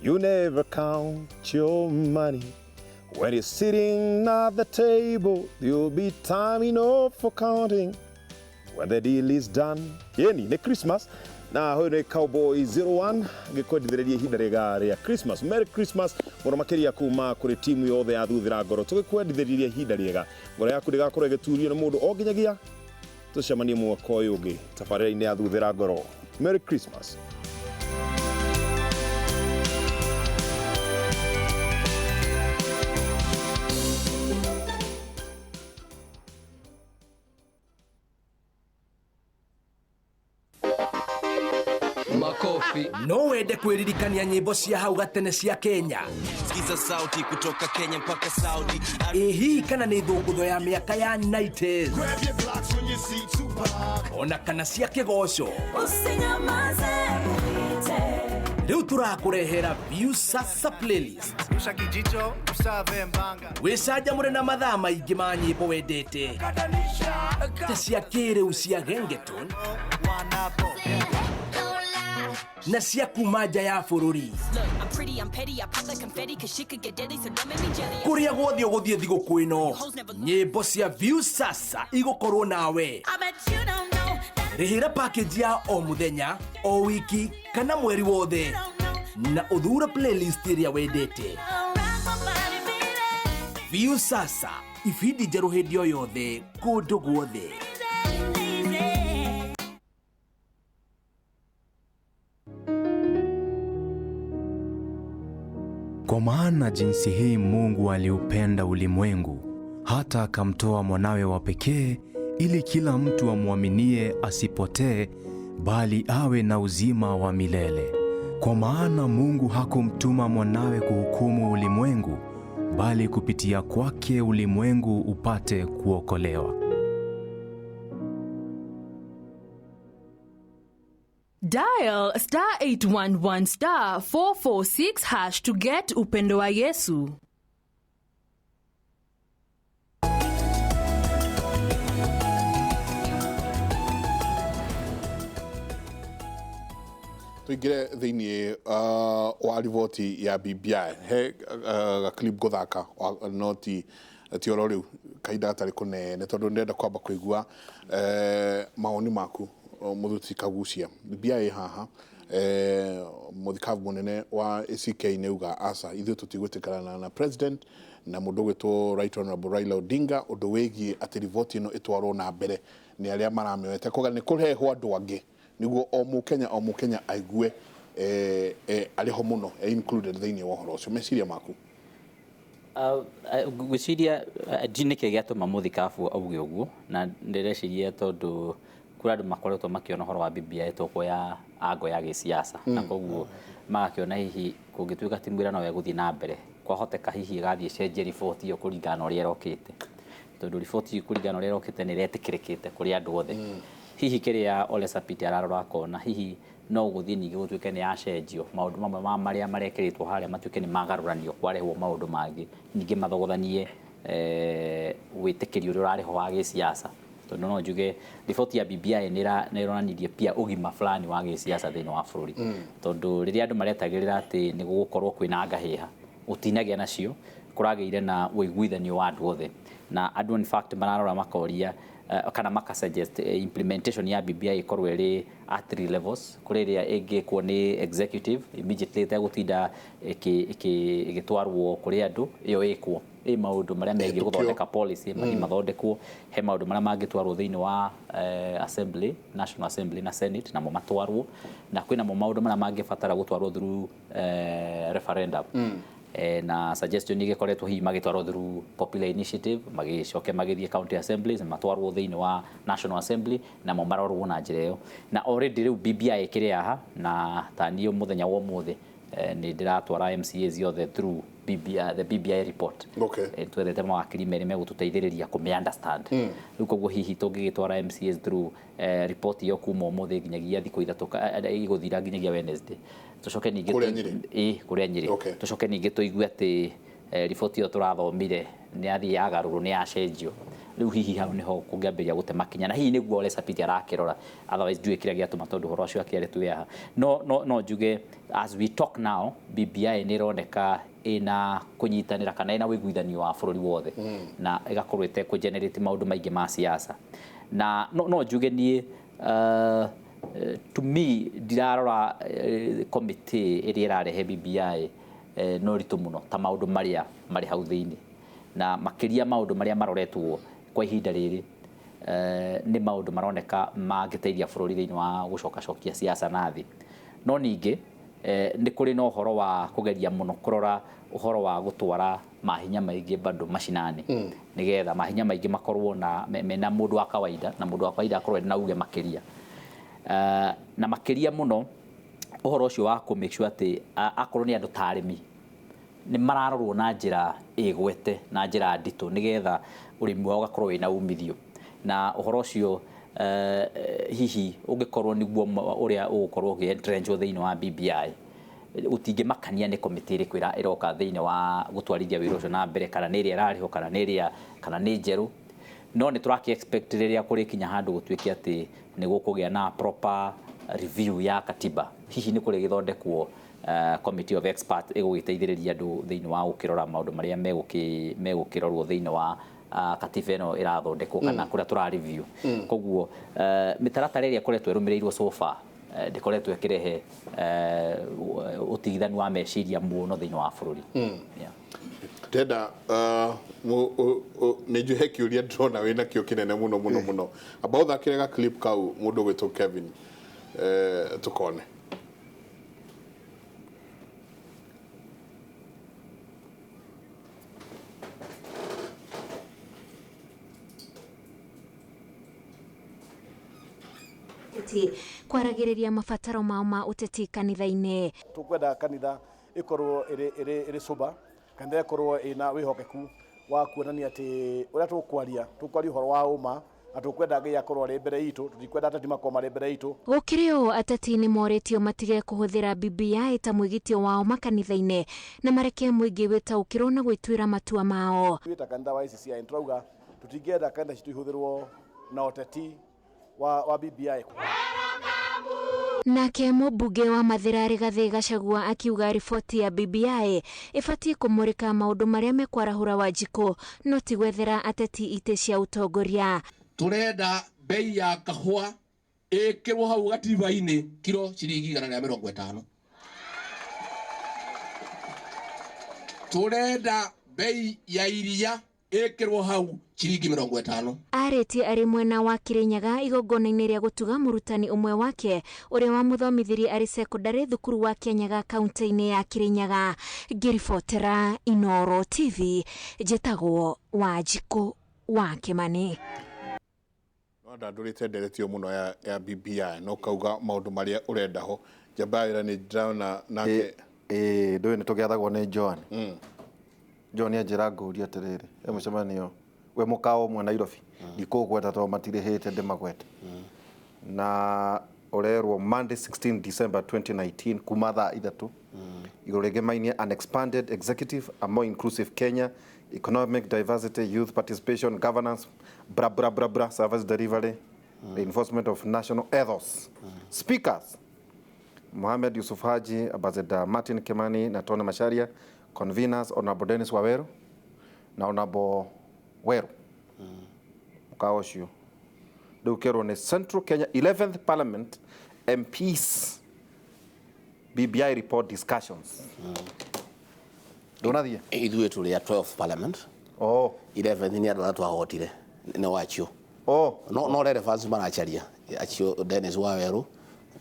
You never count your money. When you're sitting at the table, there'll be time enough for counting. When the deal is done, yeni ni Christmas. Na huyu ni Cowboy 01 gĩkwendithĩrĩria ihinda rĩega rĩa Christmas. Merry Christmas mũno makĩria kuma kũrĩ timu yothe ya Thuthĩra Ngoro. Tũgĩkwendithĩrĩria ihinda rĩega. Ngoro yaku ndĩgakorwo ĩgĩturio nĩ mũndũ o nginyagia tũcemanie mwaka ũyũ ũngĩ tabarĩra-inĩ ya Thuthĩra Ngoro. Merry Christmas. No wende kwĩririkania nyĩmbo cia hau gatene cia Kenya. Sikiza sauti kutoka Kenya mpaka Saudi. Hihi kana nĩ thũngũtho ya mĩaka ya 90s. Ona kana cia kĩgoco. Rĩu tũrakũrehera View Sasa playlist. Wĩcanjamũre na mathaa maingĩ ma nyĩmbo wendete. Ta cia kĩrĩu cia gengeton. Na cia kuma nja ya bũrũri. Kũrĩa guothe ũgũthiĩ thigũkũ ĩno, nyĩmbo cia View Sasa igũkorwo nawe. Rĩhĩra package ya o mũthenya, o wiki kana mweri wothe na ũthure playlist ĩrĩa wendete. View Sasa, ibindi njerũ hĩndĩ o yothe kũndũ guothe. Kwa maana jinsi hii Mungu aliupenda ulimwengu hata akamtoa mwanawe wa pekee ili kila mtu amwaminie asipotee bali awe na uzima wa milele. Kwa maana Mungu hakumtuma mwanawe kuhukumu ulimwengu bali kupitia kwake ulimwengu upate kuokolewa. Dial *811*446# to get upendo wa Yesu. tuingire thiini wa riboti ya BBI he clip guthaka noti tioro riu kaida atari kunene tondu ndenda kwamba kuigua maoni maku muthuti kagucia BBI haha muthikabu munene wa ACK neuga asa ithu tutigwitikana na president na mundu gwitwo Right Honorable Raila Odinga undu wegi ati riboti ino itwarwo na mbere ni aria maramewete kuga ni kurehwo andu angi niguo o mukenya aigue ariho muno included thiini wa horo ucio meciria maku gwiciria ndine kigatuma muthikabu auge uguo na ndireciria tondu kura andu makoretwo makiona horo wa BBI toko ya ango ya gisiasa na koguo magakiona hihi kungituika timwira no weguthi na mbere kwahoteka hihi gathie cenje report iyo kuringana uria rokite tondu report iyo kuringana uria rokite ni retikirikite kuri andu othe hihi kiria Ole Sapit ararora kona hihi no guthii ningi gutuike ni acenjio maundu mamwe maria marekeritwo haria matuike ni magaruranio kwarehwo maundu mangi ningi mathogothanie witikirio uri urariho wa gisiasa tondu no njuge riboti ya BBI ni ironanirie pia ugima fulani wa gisiasa thiini wa bururi tondu riria andu maretagirira ati ni gugukorwo kwina ngahiha utinagia nacio kurageire na wiguithanio wa andu othe na andu in fact mararora makoria kana makasuggest implementation ya BBI ikorwo iri at 3 levels kuriria ingikwo ni executive immediately gutinda igitwarwo kuri andu iyo ikwo maundu maria mengi guthondeka policy mathondekwo he maundu maria mangitwarwo thiini wa assembly national assembly na senate na mo matwarwo na kwina mo maundu maria mangibatara gutwarwo through referendum na suggestion igikoretwo hihi magitwarwo through popular initiative magicoke magithie county assemblies matwarwo thiini wa national assembly na mo marorwo na njira iyo na already riu BBI ikiri aha na tani muthenya wa umuthi ni ndiratwara MCAs yothe through the BBI report twethete mawakiri meri megututeithiriria kume understand riu koguo hihi tungigitwara MCAs through report yo kuma umuthi nginyagia thiku ithatu iguthira nginyagia Wednesday tucoke ningi kuria Nyeri tucoke ningi tuigue ati report yo turathomire ni athi agaruru ni acenjio riu hihi hau niho kungiambiria gutema kinya na hihi niguo Ole Sapit arakirora otherwise ndui kira giatuma tondu horo acio akiare tu yaha no njuge as we talk now BBI ni roneka ina kunyitanira kana ina wiguithanio wa bururi wothe na igakorwo ite ku generate maundu maingi ma siasa na no njuge ni to me dirarora committee iri irarehe BBI no ritu muno ta maundu maria mari hau thiini na makiria maundu maria maroretwo kwa ihinda riri ni maundu maroneka magiteithia bururi thiini wa gucoka cokia siasa nathi no ningi ni kuri no horo wa kugeria muno kurora uhoro wa gutwara mahinya maingi bado mashinani nigetha mahinya maingi makorwo na mena mundu wa kawaida na mundu wa kawaida akorwo na uge makiria na makiria muno uhoro ucio wa ku make sure ati akorwo ni andu tarimi ni mararorwo na njira igwete na njira ndito nigetha urimi wao gakorwo wina umithio na uhoro ucio hihi ungikorwo niguo uria ugukorwo ugientrench thiini wa BBI utinge makania ni committee ri kwira iroka thiini wa gutwarithia wira ucio na mbere kana ni ria rariho kana ni ria kana ni njeru no ni turaki expect riria kuri kinya handu gutwiki ati ni gukugia na proper review ya katiba hihi ni kuri githondekwo committee of experts igugiteithiriria andu thiini wa gukirora maundu maria megukirorwo thiini wa katiba ino irathondekwo kana kuria tura review koguo mitaratara iria koretwo irumirirwo so far ndikoretwo ikirehe utigithanu wa meciria muno thiini wa bururi Tenda ni juhe kiuria drona wina kio kinene muno about that kirega clip kau mundu gwitwo Kevin tukone kwaragiriria mabataro mao ma uteti kanitha-ini tukwenda kanitha ikorwo iri suba kanitha ikorwo ina wihokeku wa kuonania ati uria tukwaria uhoro wa uma atukwenda ngai akorwo ri mbere itu tutikwenda ateti makoma ri mbere itu gukirio ateti ni moretio matige kuhuthira BBI ta mwigitio wao makanitha-ini na mareke muingi witaukirwo na gwitwira matua mao twita kanitha wa ICCI ntrauga tutingenda kanitha citu ihuthirwo na uteti wa BBI nake mũmbunge wa Mathira Rigathi Gachagua akiuga riboti ya BBI ibatie kumurika maundu maria mekwarahura Wanjiku no ti gwethera ateti ite cia utongoria turenda bei ya kahua ikirwo hau gatiba-ini kilo ciringi 150 turenda bei ya iria ikirwo hau ciringi 50 arĩtie arĩ mwena wa Kirinyaga igongona-inĩ rĩa gutuga murutani umwe wake uria wa muthomithirie arĩ secondary thukuru wa Kirinyaga kaunti-inĩ ya Kirinyaga ngiribotera Inooro TV njĩtagwo Wanjiku wa Kimani Wanda ndurite nderetio muno ya BBI no kauga maundu maria urenda ho jabaira ni ndana nake ndoe ni tugiathagwo ni John John ajira nguria atiriri emucemanio we mukao mwe Nairobi ndikugweta to matirihite ndimagweta na orerwo Monday 16 December 2019 kuma thaa ithatu iguru rigemainie an expanded executive, a more inclusive Kenya, economic diversity, youth participation, governance, service delivery, reinforcement of national ethos. Speakers: Mohamed Yusuf Haji, Ambassador Martin Kimani na Tone Masharia. Conveners: Honorable Dennis Waweru na Honorable Weru Mukaoshio. Dukero ne Central Kenya 11th Parliament MPs BBI report discussions. Donathie ithuĩ tũrĩ a 12th Parliament. 11 ni andũ twahotire nĩ wachio. No relevance maracharia acio Dennis Waweru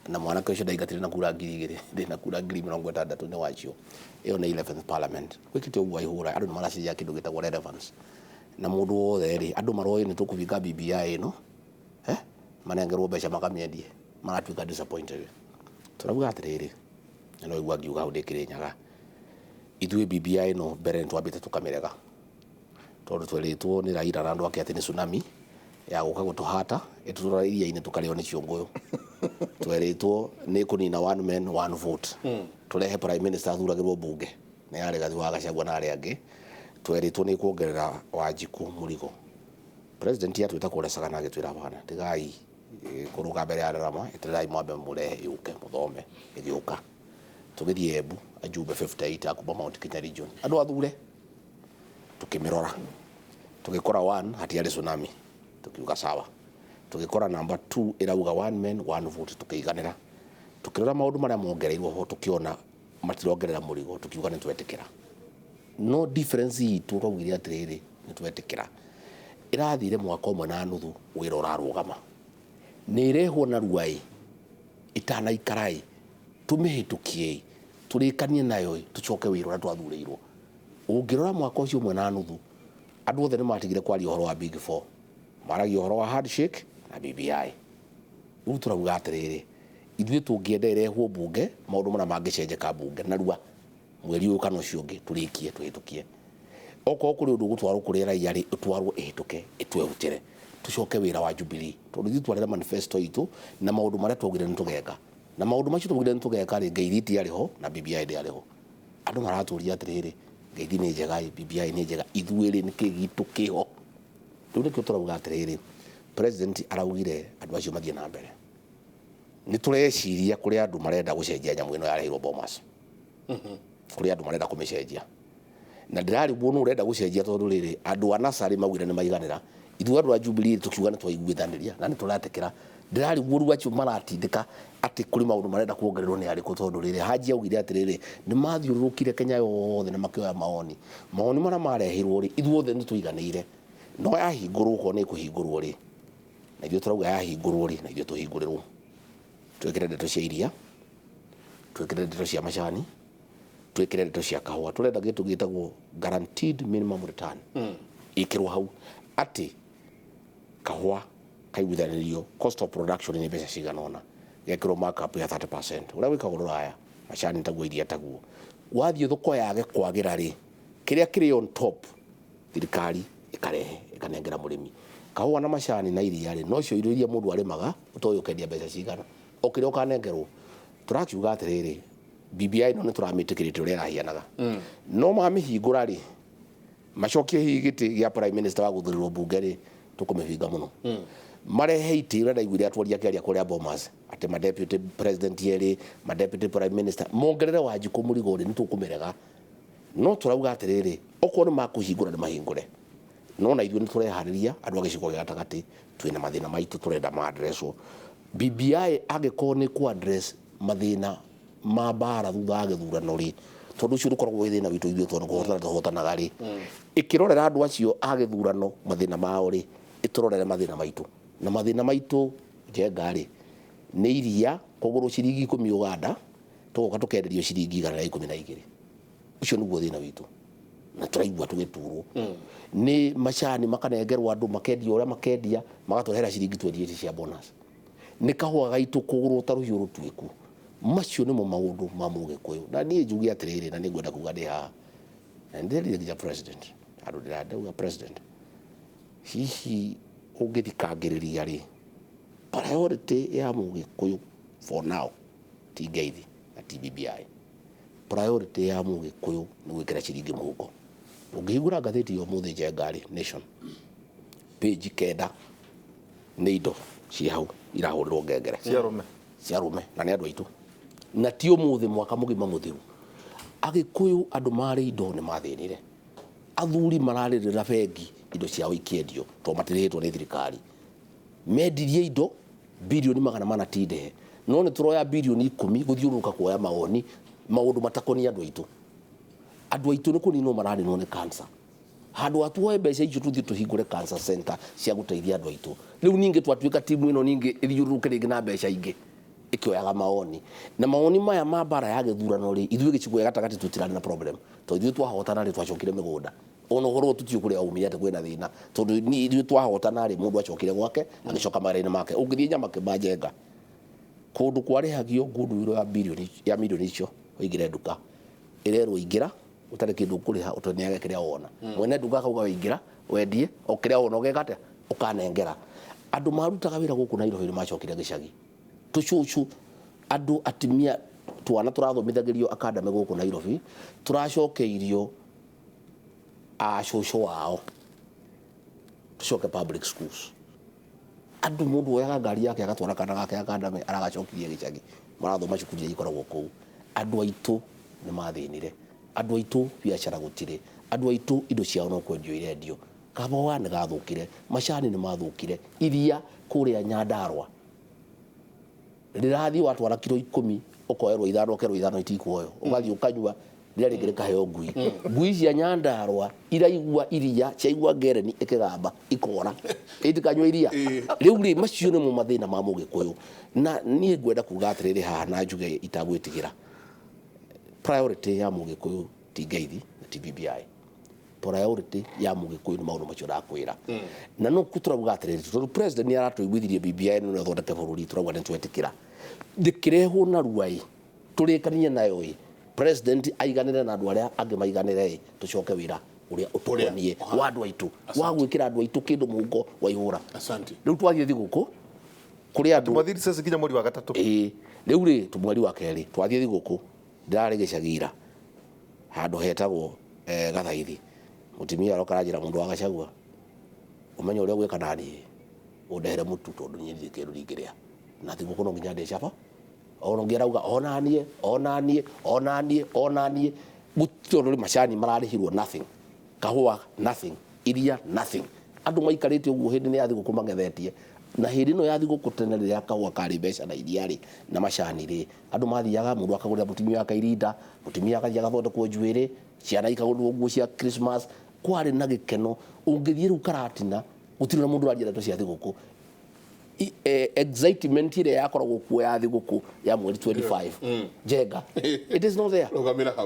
na mwanake ũcio ndaigatire na kura 2,000 ndina kura 60,000 nĩ wachio. Ĩyo nĩ 11th Parliament. Gwĩkĩte ũguo ihũra andũ nĩmaraciria kĩndũ gĩtagwo relevance. Na mũndũ wothe rĩ andũ maroĩ nĩ tũkũvinga BBI ĩno manengerwo mbeca makamiendie maratuĩka disappointed. Tũrauga atĩrĩrĩ na no igua ngiuga ndĩ Kĩrĩnyaga ithuĩ BBI ĩno mbere nĩ twambĩte tũkamĩrega tondũ twĩrĩtwo nĩ Raila na andũ ake atĩ nĩ tsunami ya gũka gũtũhata ĩtũtwara iria-inĩ tũkarĩo nĩ ciũngũyũ. Twĩrĩtwo nĩ kũnina one man one vote. Tũrehe prime minister athuragĩrwo bunge nĩ yarĩ Gathĩ wa Gachagua na arĩa angĩ. Twĩrĩtwo nĩ kuongerera Wanjiku mũrigo. President atwĩta kũrecaga na agĩtwĩra bana tigai kũrũga mbere ya Ndarama ĩtĩrai mwambe mũrehe yũke mũthome ĩgĩũka. Tũgĩthiĩ Embu ajumbe 58 akuma Mount Kenya region andũ athure tukĩmĩrora tũgĩkora 1 hatiarĩ tsunami tukiuga sawa. Tũgĩkora number 2 ĩrauga one man one vote tukĩiganĩra. Tukĩrora maũndũ marĩa mongereirwo ho tukiona matirongerera mũrigo tukiuga nĩ twetĩkĩra. No difference itũ twaugire atĩrĩrĩ nĩ twetĩkĩra. Ĩrathire mwaka ũmwe na nuthu wĩra ũrarũgama. Nĩ ĩrehwo na ruai itanaikarai tumĩhĩtũkie tũrĩkanie nayo tũcoke wĩra ũrĩa twathurĩirwo. Ũngĩrora mwaka ũcio ũmwe na nuthu andũ othe nĩ matigire kwaria ũhoro wa Big Four, maragia ũhoro wa handshake na BBI. Rĩu tũrauga atĩrĩrĩ ithuĩ tũngĩenda ĩrehwo bunge maũndũ marĩa mangĩcenjeka bunge narua mweri ũyũ kana ũcio ũngĩ tũrĩkie twĩhĩtũkie. Okorwo kũrĩ ũndũ gũtwarwo kũrĩ raia rĩ ũtwarwo ĩhĩtũke ĩtwehutĩre tũcoke wĩra wa Jubilee tondũ ithuĩ twarĩra manifesto itũ na maũndũ marĩa twaugire nĩ tũgeka na maũndũ macio twaugire nĩ tũgeka rĩ ngeithi itiarĩ ho na BBI ndĩarĩ ho. Andũ maratũria atĩrĩrĩ ngeithi nĩ njega BBI nĩ njega ithuĩ rĩ nĩkĩ gitũ kĩho. Rĩu nĩkĩo tũrauga atĩrĩrĩ president araugire andũ acio mathiĩ na mbere. Nĩ tũreciria kũrĩ andũ marenda gũcenjia nyamũ ĩno yareirwo Bomas. Kũrĩ andũ marenda kũmĩcenjia. Na ndĩrarigwo nũ ũrenda gũcenjia tondũ rĩrĩ andũ a Nasari maugire nĩ maiganĩra. Ithuĩ andũ a Jubilee tukiuga nĩ twaiguithanĩria na nĩ tũratĩkĩra. Ndĩrarigwo rĩu acio maratindĩka atĩ kũrĩ maũndũ marenda kuongererwo nĩ arĩkũ tondũ rĩrĩ Haji augire atĩrĩrĩ nĩ mathiũrũrũkire Kenya yothe na makĩoya mawoni marĩa marehirwo rĩ ithuĩ othe nĩ tũiganĩire. No yahingũrwo ko nĩ kũhingũrwo rĩ na ithuĩ tũrauga yahingũrwo rĩ na ithuĩ tũhingũrĩrwo. Twĩkĩre ndeto cia iria, twĩkĩre ndeto cia macani, twĩkĩre ndeto cia kahũa. Tũrenda gĩtũ gĩtagwo guaranteed minimum return ĩkĩrwo hau atĩ kahũa kaiguithanĩrio cost of production nĩ mbeca cigana ũna gekĩrwo markup ya 30%. Ũrĩa wĩkagwo Rũraya macani taguo iria taguo. Wathiĩ thoko yage kwagĩra rĩ kĩrĩa kĩrĩ on top thirikari ĩkarehe ĩkanengera mũrĩmi. Kahũa na macani na iria rĩ no cio irio iria mũndũ arĩmaga ũtoĩ ũkendia mbeca cigana o kĩrĩa ũkanengerwo. Tũrakiuga atĩrĩrĩ BBI no nĩ tũramĩtĩkĩrĩte ũrĩa ĩrahianaga. No mamĩhingũra rĩ macokie hihi gĩtĩ gĩa prime minister wa gũthurĩrwo bunge rĩ tũkũmĩhinga mũno. Marehe itĩ ũrĩa ndaiguire atwaria kĩaria kũrĩa Bomas atĩ ma deputy president yerĩ ma deputy prime minister mongerere Wanjiku mũrigo rĩ nĩ tũkũmĩrega. No tũrauga atĩrĩrĩ okorwo nĩ makũhingũra nĩ mahingũre. No na ithuĩ nĩ tũreharĩria andũ a gĩcigo gĩa gatagatĩ twĩna mathĩna maitũ tũrenda ma addresswo. BBI angĩkorwo nĩ ku address mathĩna ma mbara thutha wa gĩthurano rĩ tondũ ũcio ũkoragwo wĩ thĩna witũ ithuĩ tondũ kũhotana tũhotanaga rĩ ĩkĩrorera andũ acio a gĩthurano mathĩna mao rĩ ĩtũrorere mathĩna maitũ na mathĩna maitũ njenga rĩ nĩ iria kũgũrũ ciringi 10 Uganda tũgoka tũkenderio ciringi 112. Ũcio nĩguo thĩna witũ na tũraigua tũgĩturwo. Nĩ macani makanengerwo andũ makendia ũrĩa makendia magatũrehera ciringi 28 cia bonus. Nĩ kahũa gaitũ kũgũrwo ta rũhiũ rũtuĩku. Macio nĩmo maũndũ ma Mũgĩkũyũ na niĩ njuge atĩrĩrĩ na nĩngwenda kuga ndĩ haha na ndĩrerire nginya president andũ ndĩrandauga president hihi ũngĩthikangĩrĩria rĩ priority ya Mugikuyu for now ti ngeithi na ti BBI. Priority ya Mugikuyu ni gwikira ciringi muhuko. Ungihingura ngathĩti yo mũthĩ Njengari Nation page kenda nĩ indo ciĩ hau irahũrĩrwo ngengere cia rũme na nĩ andũ aitũ na ti ũmũthĩ mwaka mũgima mũthiru. Agĩkũyũ andũ marĩ indo nĩ mathĩnire, athuri mararĩrĩra bengi indo ciao ikĩendio to matirĩhĩtwo nĩ thirikari. Mendirie indo bilioni 400 tindehe, no nĩ tũroya bilioni 10 gũthiũrũrũka kuoya mawoni maũndũ matakoniĩ andũ aitũ. Andũ aitũ nĩ kũninwo maraninwo nĩ cancer. Handũ atuoe mbeca icio tũthiĩ tũhingũre cancer center cia gũteithia andũ aitũ. Rĩu ningĩ twatuĩka timu ĩno ningĩ ĩthiũrũrũke rĩngĩ na mbeca ingĩ ĩkĩoyaga mawoni, na mawoni maya ma bara ya gĩthurano rĩ ithuĩ gĩcigo gĩa gatagatĩ tũtirarĩ na problem tondũ ithuĩ twahotana rĩ twacokire mĩgũnda ona ũhoro tũtiũ kũrĩa umire atĩ kwĩna thĩna tondũ ithuĩ twahotana rĩ mũndũ acokire gwake agĩcoka mawĩra-inĩ make. Ũngĩthiĩ Nyamakĩmba Njenga kũndũ kwarĩhagio ngunduro ya milioni icio ũingĩre nduka ĩrerwo ingĩra ũtarĩ kĩndũ ũkũrĩha ũtoniage kĩrĩa wona. Mwene nduka akauga wĩingĩra wendie o kĩrĩa wona ũgeka atĩa ũkanengera. Andũ marutaga wĩra gũkũ Nairobi nĩ macokire gĩcagi. Tũcucu andũ atimia twana tũrathomithagĩrio academy gũkũ Nairobi tũracokeirio acũcũ wao tũcoke public schools. Andũ mũndũ oyaga ngari yake agatwara kana gake academy aragacokirie gĩcagi marathoma cukuru iria ikoragwo kũu. Andũ aitũ nĩ mathĩnire, andũ aitũ biacara gũtirĩ, andũ aitũ indo ciao no kwendio irendio. Kaboa nĩ gathũkire, macani nĩ mathũkire, iria kũrĩa Nyandarua rĩrathiĩ watwara kilo 10 ũkoerwo ithano itikuoyo ũgathiĩ ũkanyua rĩrĩa rĩngĩ rĩkaheo ngui. Ngui cia Nyandarua iraigua iria ciaigua ngereni ĩkĩgamba ikora itikanyua iria. Rĩu rĩ macio nĩ mo mathĩna ma Mũgĩkũyũ na niĩ ngwenda kuga atĩrĩrĩ haha na njuge itagwĩtigĩra. Priority ya Mũgĩkũyũ ti ngeithi na ti BBI. Priority ya Mũgĩkũyũ nĩ maũndũ macio ndakwĩra. Na no tũrauga atĩrĩrĩ tondũ president nĩ aratũiguithirie BBI nĩ thondeke bũrũri tũrauga nĩ twetĩkĩra ndĩkĩrehwo na ruai tũrĩkanie nayo president aiganĩre na andũ arĩa angĩ maiganĩre tũcoke wĩra ũrĩa ũtũranie wa andũ aitũ wa gwĩkĩra andũ aitũ kĩndũ mũhuko wa ihũra. Rĩu twathiĩ thigũkũ kũrĩ andũ twathiri sasa nginya mweri wa gatatũ. Rĩu rĩ mweri wa kerĩ twathiĩ thigũkũ ndarĩ gĩcagira handũ hetagwo Gathaithi. Mutimia aroka arajĩra mũndũ wa Gachagua ũmenye ũrĩa gwĩka naniĩ ũndehere mũtu tondũ niĩ ndirĩ kĩndũ ndingĩrĩa na thigũkũ no nginya ndĩcaba. Ona ũngĩ arauga onanie gũtirĩ rĩ macani mararĩhirwo nothing, kahũa nothing, iria nothing. Andũ maikarĩte ũguo hĩndĩ ya thigũkũ magethetie na hĩndĩ ĩno ya thigũkũ tene rĩrĩa kahũa karĩ mbeca na iria rĩ na macani rĩ andũ mathiaga mũndũ akagũrĩra mũtumia wake irinda, mũtumia akathi agathondekwo njuĩrĩ, ciana ikagũrĩrwo nguo cia Christmas. Kwarĩ na gĩkeno. Ũngĩthiĩ rĩu Karatina gũtirĩ na mũndũ ũranjĩra ndeto cia thigũkũ. Excitement ĩrĩa yakoragwo kuo ya thigũkũ ya mweri 25 Njenga it is not there.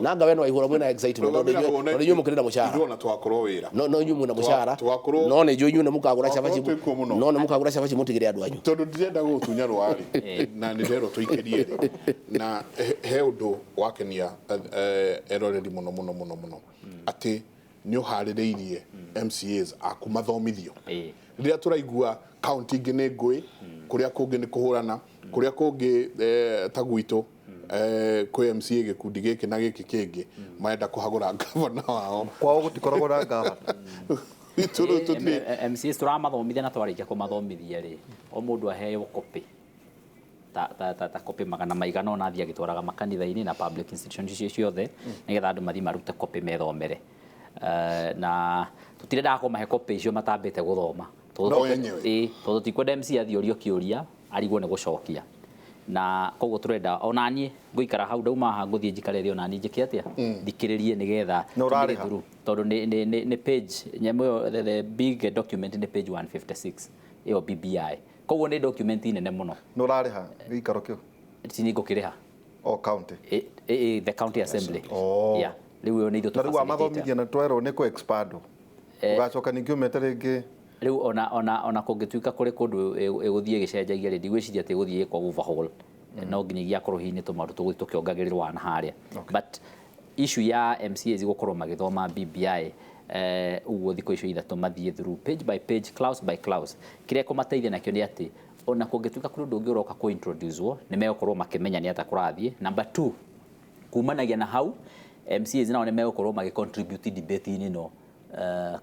Na anga wena waihũra mwena excitement tondũ inyuĩ mũkĩrĩ na mũcara ndona twakorwo wĩra no inyuĩ mwĩna mũcara no nĩ inyuĩ nĩ mũkagũra cabaci no nĩ mũkagũra cabaci mũtigĩre andũ anyu tondũ ndirenda gũtunya rũarĩ na nĩ nderwo tũikĩrie na he ũndũ wakenia eroreri mũno atĩ nĩ ũharĩrĩirie MCAs aku mathomithio. Rĩrĩa tũraigua county ingĩ nĩ ngũĩ kũrĩa kũngĩ nĩ kũhũrana kũrĩa kũngĩ ta gwitũ kwĩ MCA gĩkundi gĩkĩ na gĩkĩ kĩngĩ marenda kũhagũra gavana wao kwao gũtikoragwo na gavana. MCAs tũramathomithia na twarĩkia kũmathomithia rĩ o mũndũ aheo copy ta copy magana maigana ona athiĩ agĩtwaraga makanitha-inĩ na public institutions icio ciothe nĩgetha andũ mathiĩ marute copy methomere. Na tũtirendaga kũmahe copy icio matambĩte gũthoma tondũ tikwenda MC athiũrio kĩũria arigwo nĩ gũcokia. Na koguo tũrenda ona niĩ ngũikara hau ndauma haha ngũthiĩ njikare thĩ ona niĩ njĩke atĩa thikĩrĩrie nĩgetha tondũ nĩ page nyamũ ĩyo the big document nĩ page 156 ĩyo BBI. Koguo nĩ document nene mũno. Nĩ ũrarĩha gĩikaro kĩu? Nĩ ngũkĩrĩha county the county assembly. Yeah. Rĩu nĩ ithuĩ na rĩu amathomithia na twerwo nĩ kũ expand ũgacoka ningĩ umete rĩngĩ. Rĩu ona kũngĩtuĩka kũrĩ kũndũ ĩgũthiĩ gĩcenjagia rĩ ndigwĩciria atĩ ĩgũthiĩ ĩkwo overhaul no nginyagia korwo hihi nĩ tũmaũndũ tũgũthiĩ tũkĩongagĩrĩrwo na harĩa. But issue ya MCAs gũkorwo magĩthoma BBI ũguo thikũ icio ithatũ mathiĩ through page by page clause by clause kĩrĩa kũmateithia nakĩo nĩ atĩ ona kũngĩtuĩka kũrĩ ũndũ ũngĩ ũroka kũ-introducewo nĩ megũkorwo makĩmenya nĩ atĩa kũrathiĩ. Number 2, kumanagia na hau MCAs nao nĩ megũkorwo magĩ-contribute debate-inĩ no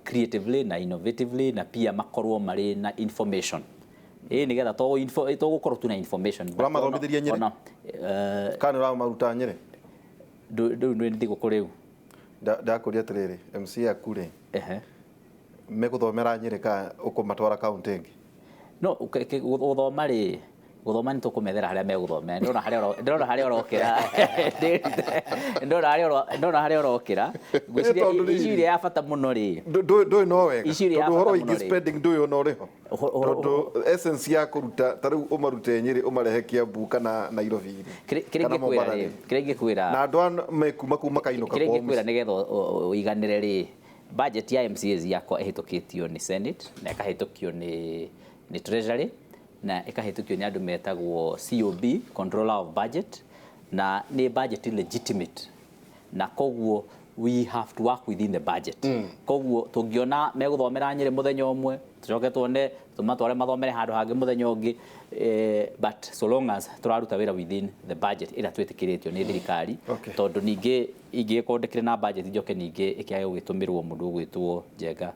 creatively na innovatively, na pia makorwo marĩ na information nĩgetha to gũkorwo tu na information ũramathomithirie Nyeri kana ũramaruta Nyeri rĩu nĩ thigũkũ rĩu ndakũria atĩrĩrĩ MCA aku rĩ megũthomera Nyeri ka ũkũmatwara kaunti ĩngĩ no gũthoma rĩ gũthoma nĩ tũkũmethera harĩa megũthomera ndĩrona harĩa ũrokĩra ndĩrona harĩa ũrokĩra ngwĩciria ici iria ya bata mũno rĩ ndũĩ no wega tondũ ũhoro wĩgiĩ spending ndũĩ ona ũrĩho tondũ essence ya kũruta ta rĩu ũmarute Nyeri ũmarehe Kiambu kana Nairobi kĩrĩa ingĩkwĩra na andũ kuma kainũka kĩrĩa ingĩkwĩra nĩgetha ũiganĩre rĩ budget ya MCAs yakwa ĩhĩtũkĩtio nĩ Senate na ĩkahĩtũkio nĩ Treasury na ĩkahĩtũkio nĩ andũ metagwo COB, Controller of Budget, na nĩ budget legitimate na koguo we have to work within the budget. Koguo tũngĩona megũthomera Nyeri mũthenya ũmwe tũcoke tuone tũmatware mathomere handũ hangĩ mũthenya ũngĩ but so long as tũraruta wĩra within the budget ĩrĩa twĩtĩkĩrĩtio nĩ thirikari tondũ ningĩ ingĩkorwo ndĩkĩrĩ na budget njoke ningĩ ĩkĩage gũgĩtũmĩrwo mũndũ ũgwĩtwo Njenga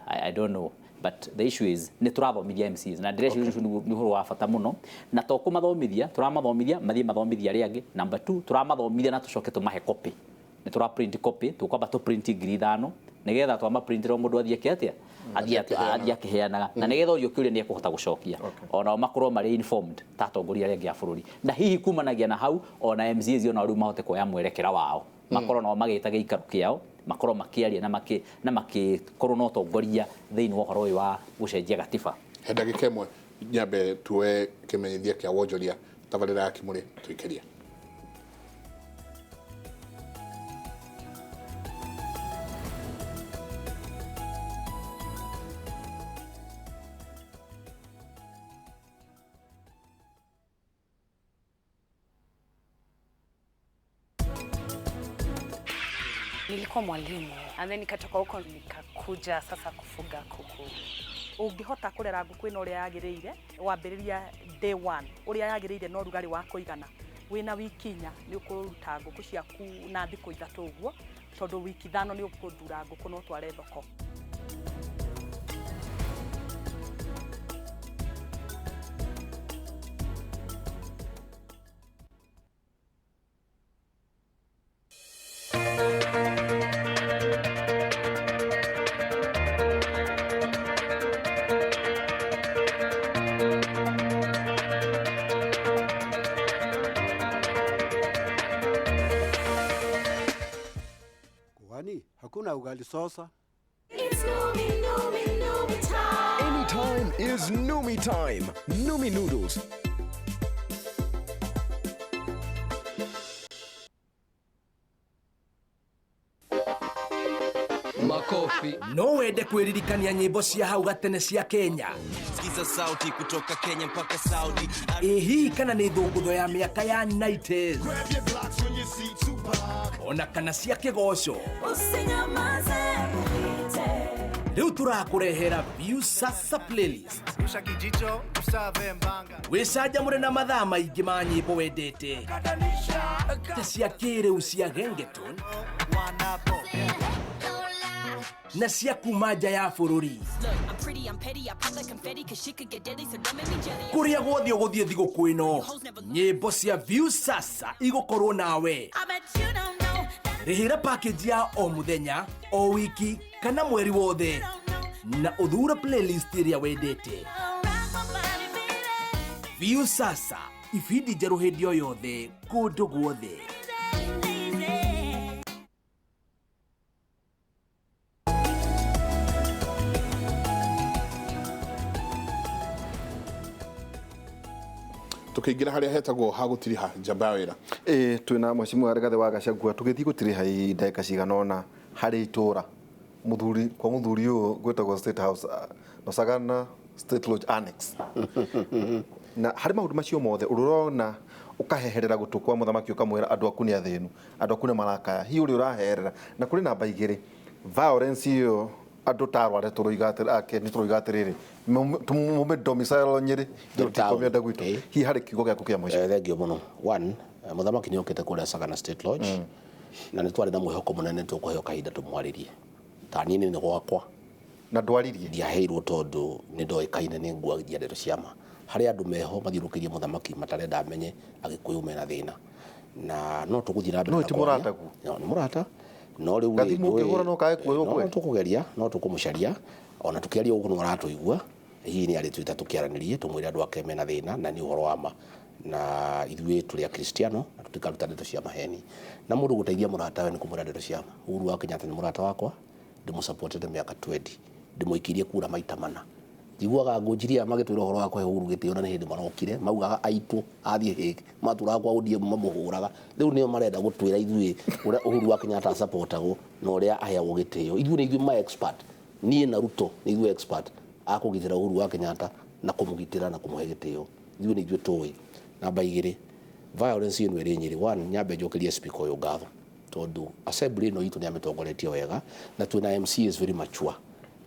I don't know. But the issue is nĩ tũrathomithia MCs na ndĩreciria nĩ ũhoro wa bata mũno na to kũmathomithia tũramathomithia mathiĩ mathomithia arĩa angĩ. Number 2 tũramathomithia na tũcoke tũmahe copy nĩ tũra print copy tũkwamba tũ print ngiri 5 nĩgetha twama printĩrwo mũndũ athiĩ atĩa athiĩ akĩheanaga na nĩgetha ũyũ kĩũria nĩ ekũhota gũcokia ona makorwo marĩ informed ta atongoria arĩa angĩ a bũrũri na hihi kumanagia na hau ona MCs ona rĩu mahote kuoya mwerekera wao makorwo nao magĩta gĩikaro kĩao makorwo makĩaria na makĩkorwo na ũtongoria thĩinĩ wa ũhoro ũyũ wa gũcenjia gatiba. He ndagĩka ĩmwe nyambe tuoe kĩmenyithia kĩa wonjoria tabarĩra ya Kimũrĩ twĩkĩrie. Nilikuwa mwalimu and then nikatoka huko nikakuja sasa kufuga kuku. Ungihota kurera nguku ino uria yagiriire wambiriria day 1 uria yagiriire no rugari wa kuigana wina wiki 4 ni ukuruta nguku ciaku na thiku 3 uguo tondu wiki 5 ni ukundura nguku no tware thoko. Hakuna ugali sasa. Anytime is Numi time. Numi noodles. Makofi. No wende kwĩririkania nyĩmbo cia hau gatene cia Kenya. Sikiza sauti kutoka Kenya mpaka Saudi. Hihi kana nĩ thũngũtho ya mĩaka ya 90s. Ona kana cia kĩgoco. Rĩu tũrakũrehera View Sasa playlist. Wĩcanjamũre na mathaa maingĩ ma nyĩmbo wendete. Ta cia kĩrĩu cia gengetone. Na cia kuma nja ya bũrũri. Kũrĩa guothe ũgũthiĩ thigũkũ ĩno nyĩmbo cia View Sasa igũkorwo nawe. Rĩhĩra package ya o mũthenya o wiki kana mweri wothe na ũthure playlist ĩrĩa wendete. View Sasa ibindi njerũ hĩndĩ o yothe kũndũ guothe. Tukiingira haria hetagwo hagutiriha njamba wira twina mwecimu Rigathi wa Gachagua tugithii gutiriha ndagika ciganona hari itura muthuri kwa muthuri uyu gwetagwo State House no Sagana State Lodge Annex na hari maundu macio mothe urona ukaheherera gutukwa muthamaki ukamwira andu aku ni athinu andu aku ni marakaya hi uri uraherera na kuri namba igiri violence iyo andu tarware turoiga atiri ake ni turoiga atiriri mume domicile Nyeri ndikomenda gwitu hi hari kigo gya kukia mwisho thengio muno one muthamaki ni okete kule Sagana State Lodge na ni twari na mwihoko munene tukuheo kahinda tumwaririe tanini ni gwakwa na ndwaririe ndiaheirwo tondu ni ndoikaine ni nguagia ndeto ciama hari andu meho mathirukirie muthamaki matarenda amenye agikuyu mena thina na no tuguthira no ti murata ku no ni murata no riu gathi mukigura no kae kuyo kwe no tukugeria no tukumucaria ona tukiaria uguo no aratuigua hihi ni ari twita tukiaranirie tumwire andu ake mena thina na ni uhoro wa ma na ithuĩ tũrĩ a Kristiano na tũtikaruta ndeto cia maheni na mũndũ gũteithia mũrata we nĩ kũmwĩra ndeto cia ma. Uhuru wa Kenyatta nĩ mũrata wakwa ndĩmũsupportete mĩaka 20 ndĩmũikirie kura maita mana njiguaga ngũnjiria magĩtwĩra ũhoro wa kũhe Uhuru gĩtĩo na nĩ hĩndĩ marokire maugaga aitũ athiĩ hĩk matũraga kwa ODM mamũhũraga rĩu nĩo marenda gũtwĩra ithuĩ ũrĩa Uhuru wa Kenyatta supportagwo na ũrĩa aheagwo gĩtĩo ithuĩ nĩ ithuĩ ma expert niĩ na Ruto nĩ ithuĩ expert akũgitĩra Uhuru wa Kenyatta na kũmũgitĩra na kũmũhe gĩtĩo ithuĩ nĩ ithuĩ tũĩ. Namba 2 violence ino iri Nyeri one nyambe njokerie speaker uyu ngatho tondu assembly no itu ni ametongoretie wega na tuna MC is very mature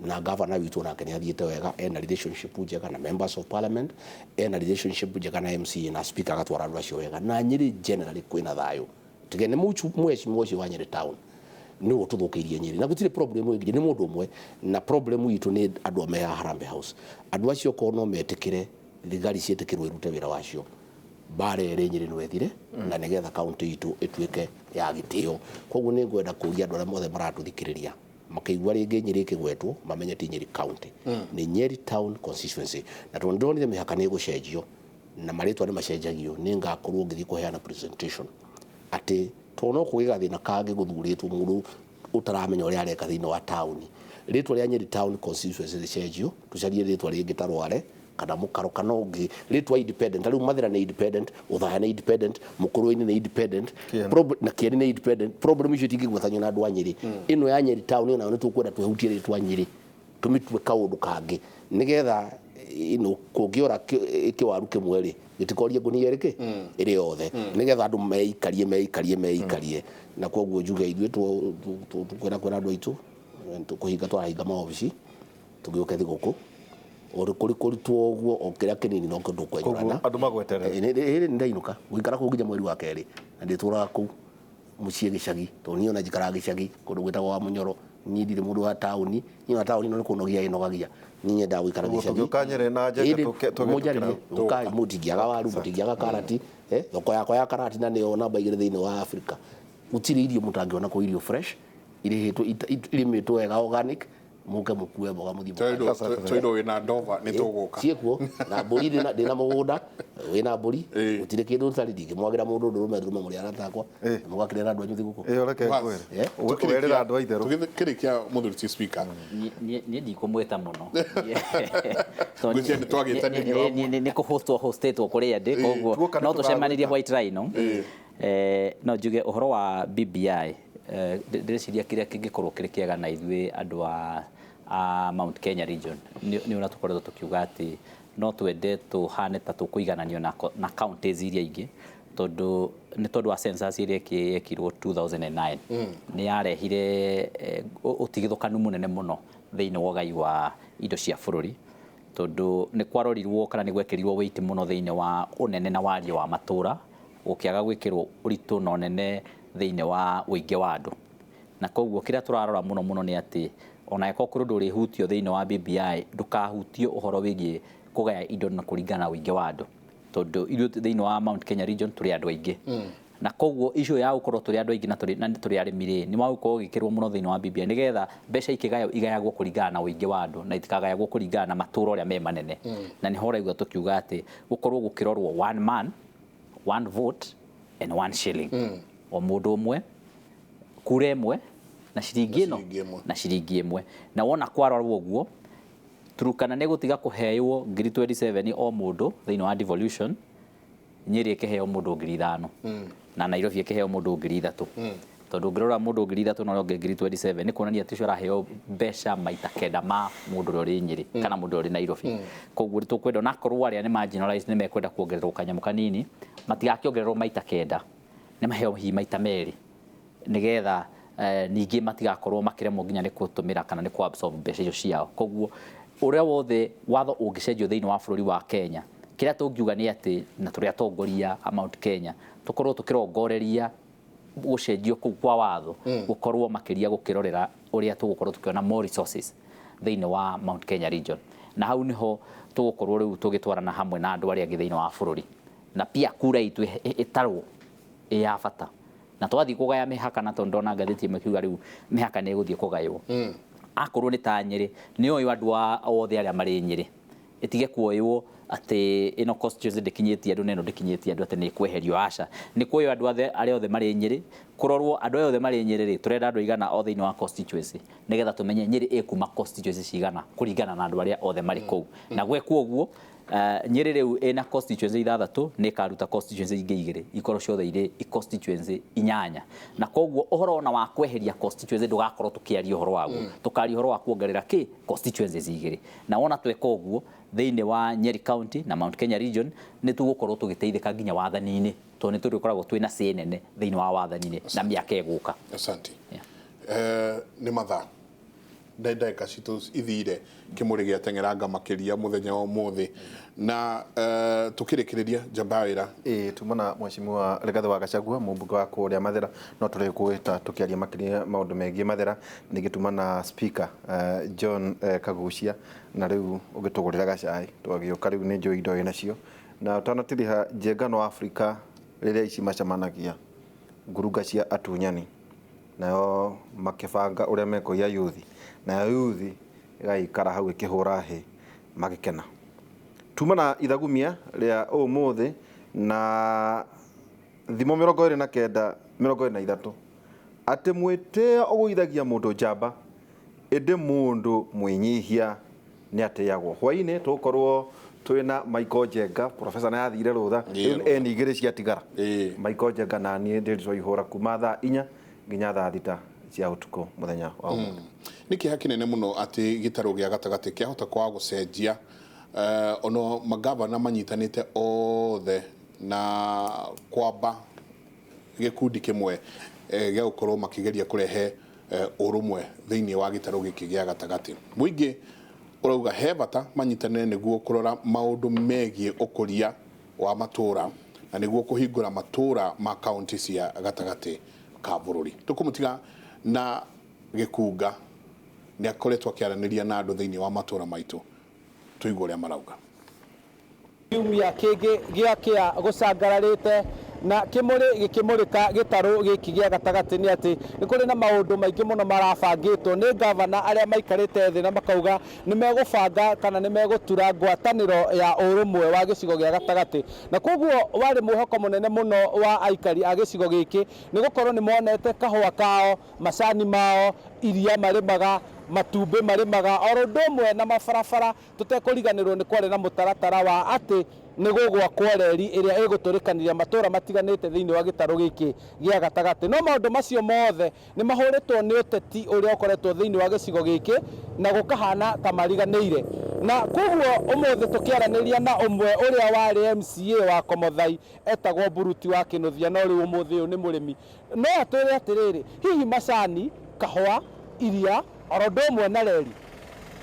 na governor witu nake ni athiete wega ena relationship njega na members of parliament ena relationship njega na MC na speaker agatwara andu acio wega na Nyeri generally kwina thayo tigene muchu mweshimwo ucio wa Nyeri town ni ututhukirie Nyeri na gutire problem ingi ni mundu umwe na problem witu ni andu me Harambee House andu acio ko no metikire thigari cietikirwe irute wira wacio bare ere Nyeri nwethire na nigetha county itu ituike ya gitio koguo ni ngwenda kuria andu aria mothe maratuthikiriria makaigua ringi Nyeri kigwetwo mamenye ti Nyeri county ni Nyeri town constituency na ndonire mihaka ni gucenjio na maritwa ni macenjagio ni ngakorwo ngithi kuheana presentation ati tono kugiga thina kangi guthuritwo mundu utaramenya uria areka thina wa town ritwa ria Nyeri town constituency ricenjio tucarie ritwa ringi tarware kana mukaro kana ungi ritwa independent riu mathira ni independent uthaya ni independent mukuruini ni independent na Kieni ni independent problem icio tingigwethanyo na andu a Nyeri ino ya Nyeri town na ni tukwenda twehutie ritwa Nyeri tumitwe kaundu kangi nigetha ino kungiora kiwaru kimwe ri gitikorie ngunia riki iri yothe nigetha andu meikarie na koguo njuge ithuĩ tukwenda kwena andu aitu tukuhinga twarahinga maobici tugiuke thiguku ori kuritwo uguo okiria kinini no kindu kwenjurana andu magweterera ni ndainuka guikara ku nginya mweri wa keri na ndituraga ku mucie gicagi to niyo na jikara gicagi kundu gwitagwo wa Munyoro nyindire mundu wa tauni ni wa tauni no ni kunogia inogagia ni nyenda guikara gicagi ukanyere na njeke mujarire ukai mutingiaga waru mutingiaga karati thoko yako ya karati na niyo namba igire thiini wa Africa gutiri irio mutangiona ku irio fresh irihetwo irimitwo wega organic muke mukue boga muthi toido wina ndova ni tuguka ciekuo na mburi ndina mugunda wina mburi utire kindu tari dingi mwagira mundu ndurume muri aratakwa mugakirera andu anyuthi guko reke kwere werera andu aitheru tukirikia muthuri speaker ni ndikumweta muno gutire ni twagitania ni hostetwo kuria ndi koguo no tucemanirie White Rhino no njuge uhoro wa BBI ndĩreciria kĩrĩa kĩngĩkorwo kĩrĩ kĩega na ithuĩ andũ a Mount Kenya region nĩ ũrĩa tũkoretwo tũkiuga atĩ no twende tũhane ta tũkũigananio na counties iria ingĩ tondũ nĩ tondũ wa census iria yekirwo 2009 nĩ yarehire ũtigithũkanu mũnene mũno thĩinĩ wa ũgai wa indo cia bũrũri tondũ nĩ kwarorirwo kana nĩ gwekĩrirwo weight mũno thĩinĩ wa ũnene na warie wa matũra ũkĩaga gwĩkĩrwo ũritũ na ũnene thĩinĩ wa ũingĩ wa andũ na koguo kĩrĩa tũrarora mũno mũno nĩ atĩ ona eko kũrũ ndũrĩ hutio thĩinĩ wa BBI ndũkahutio ũhoro wĩgiĩ kũgaya indo na kũringana na ũingĩ wa andũ tondũ ithuĩ thĩinĩ wa Mount Kenya region tũrĩ andũ aingĩ na koguo issue ya gũkorwo tũrĩ andũ aingĩ na tũrĩ arĩmi rĩ nĩ magũkorwo gĩkĩrwo mũno thĩinĩ wa BBI nĩgetha mbeca igayagwo kũringana na ũingĩ wa andũ na itikagayagwo kũringana na matũra ũrĩa me manene na nĩho ũraigua tũkiuga atĩ gũkorwo gũkĩrorwo one man one vote and one shilling o mundu umwe kura imwe na ciringi ino na ciringi imwe na wona kwarorwo uguo Turukana nĩ gũtiga kũheyo ngiri 27 o mundu thĩinĩ wa devolution Nyeri ĩkĩheo mundu ngiri 5 na Nairobi ĩkĩheo mundu ngiri 3 tondu ngirora mundu ngiri 3 na ngiri 27 nĩ kuonania atĩ araheo mbeca maita kenda ma mundu ũrĩ Nyeri kana mundu ũrĩ Nairobi koguo tũkwenda na korwo arĩa nĩ marginalized nĩ mekwenda kuongererwo kanyamũ kanini matigakĩongererwo maita kenda nĩ maheo hi maita meri nigetha ningĩ matigakorwo makiremwo nginya nĩ gũtũmĩra kana nĩ absorb mbeca icio ciao koguo uria wothe watho ungicenjio thiini wa bururi wa Kenya kiria tungiuga ni ati na turia tongoria a Mount Kenya tukorwo tukirongoreria gucenjio kuu kwa watho gukorwo makiria gukirorera uria tugukorwo tukiona more resources thiini wa Mount Kenya region na hau niho tugukorwo riu tugitwarana hamwe na andu aria angi thiini wa bururi na pia kura itu itarwo ya bata na twathi kugaya mihaka na tondona ngathiti makiuga riu mihaka ni guthie kugaywo akorwo ni ta Nyeri ni oyo andu othe aria mari Nyeri itige kuoywo ati ino constituency ndikinyitie andu neno ndikinyitie andu ati ni kweherio aca ni kuoyo andu aria othe mari Nyeri kurorwo andu othe mari Nyeri ri turenda andu igana othe ino wa constituency nigetha tumenye Nyeri ikuma constituency cigana kuringana na andu aria othe mari kou na gwekwo guo Nyeri riu ena constituency ithathatu ni karuta constituency ingi igiri ikorwo ciothe iri constituency inyanya na koguo uhoro na wa kweheria constituency ndugakorwo tukiaria uhoro waguo tukari uhoro wa kuongerera ki constituencies igiri na wona tweka uguo thiini wa Nyeri county na Mount Kenya region ni tugukorwo tugiteithika nginya wathani-ini to ni turikoragwo twina CNN thiini wa wathani-ini na miaka iguka. Asante. Ni mathaa ndeka citu ithire kimuri gia tengeranga makiria muthenya wa muthi na tukirikiria Jabawira tumana mheshimiwa Rigathi wa Gachagua mumbuge wa kuria Mathira no turi gwita tukiaria makiria maundu megie Mathira nigitumana speaker John Kagucia na riu ugitugurira gacai twagiuka riu ni njui indo inacio na utanatiriha njengano Afrika riria ici macamanagia ngurunga cia atunyani nayo makibanga uria mekoia yuthi na yuthi gaikara hau ikihura hi magikena tumana ithagumia ria umuthi na thimo 29 ati mwite ogwithagia mundu njamba indi mundu mwinyihia ni ateyagwo hwaini tukorwo twina Michael Jenga professor na yathire rutha eni igiri cia tigara Michael Jenga na ni ndizo ihura kuma thaa 4 nginya thaa 6 cia utuko muthenya wa niki hakinene muno ati gitaro gia gatagati kia hota kwa gucenjia ono magavana manyitanite othe na kwamba gikundi kimwe gia gukorwo makigeria kurehe urumwe thiini wa gitaro giki gia gatagati muingi urauga he bata manyitanire niguo kurora maundu megie ukuria wa matura na niguo kuhingura matura ma county cia gatagati ka bururi tukumutiga na gikunga ni akoretwo akiaraniria na andu thiini wa matura maitu tuigwe uria marauga kiumia kingi giakia gucangararite na kimuri gikimurika gitaro giki gia gatagati ni ati ni kuri na maundu maingi muno marabangitwo ni governor aria maikarite thi na makauga ni megubanga kana ni megutura ngwataniro ya urumwe wa gicigo gia gatagati na koguo wari muhoko munene muno wa aikari a gicigo giki ni gukorwo ni monete kahua kao macani mao iria marimaga matumbe marimaga oro ndomwe na mabarabara tutekuriganirwo ni kwari na mutaratara wa ati ni gugwa kwareri iria iguturikanira matura matiganite thiini wa gitaro giki gia gatagati no maundu macio mothe ni mahuritwo ni uteti uria ukoretwo thiini wa gicigo giki na gukahana ta mariganire na koguo umuthi tukiaraniria na umwe uria wari MCA wa Komothai etagwo Buruti wa Kinuthia no riu umuthi uyu ni murimi no atwire atiriri hihi macani kahua iria orodomwe na reri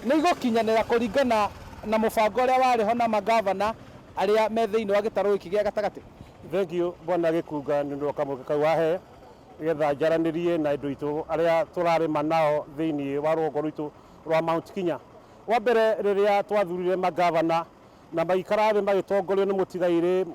ni gukinyanira kuringana na mubango uria wari ho na magavana aria me thiini wa gitaro giki gia gatagati. Thank you bwana Gikunga ni ndo kamwe kau wahe getha njaranirie na indu itu aria turarima nao thiini wa rwongo rwitu rwa Mount Kenya wa mbere riria twathurire magavana na maikarathi magitongorio ni mutigaire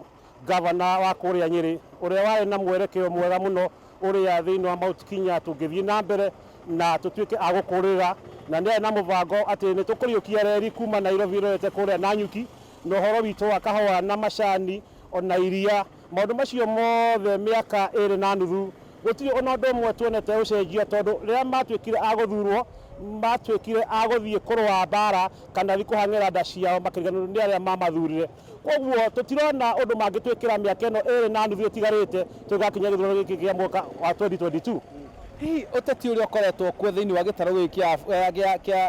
gavana wa kuria Nyeri uria wari na mwerekeo mwega muno uria thiini wa Mount Kenya tungithie na mbere na tutuike agukurira na ndiye na mubango ati ni tukuriukia reri kuma Nairobi rete kuria Nanyuki no horo witu wa kahua na macani ona iria maundu macio mothe miaka 2 na nuthu gutiri ona ndo mwe tuonete ucenjia tondu riria matwikire aguthurwo matwikire aguthie kurwa bara kana thikuhangira nda ciao makiriganirwo ni aria mamathurire koguo tutirona undu mangitwikira miaka ino 2 na nuthu itigarite tugakinya githurano giki gia mwaka wa 2022 hi uteti uria ukoretwo kuo thiini wa gitaro giki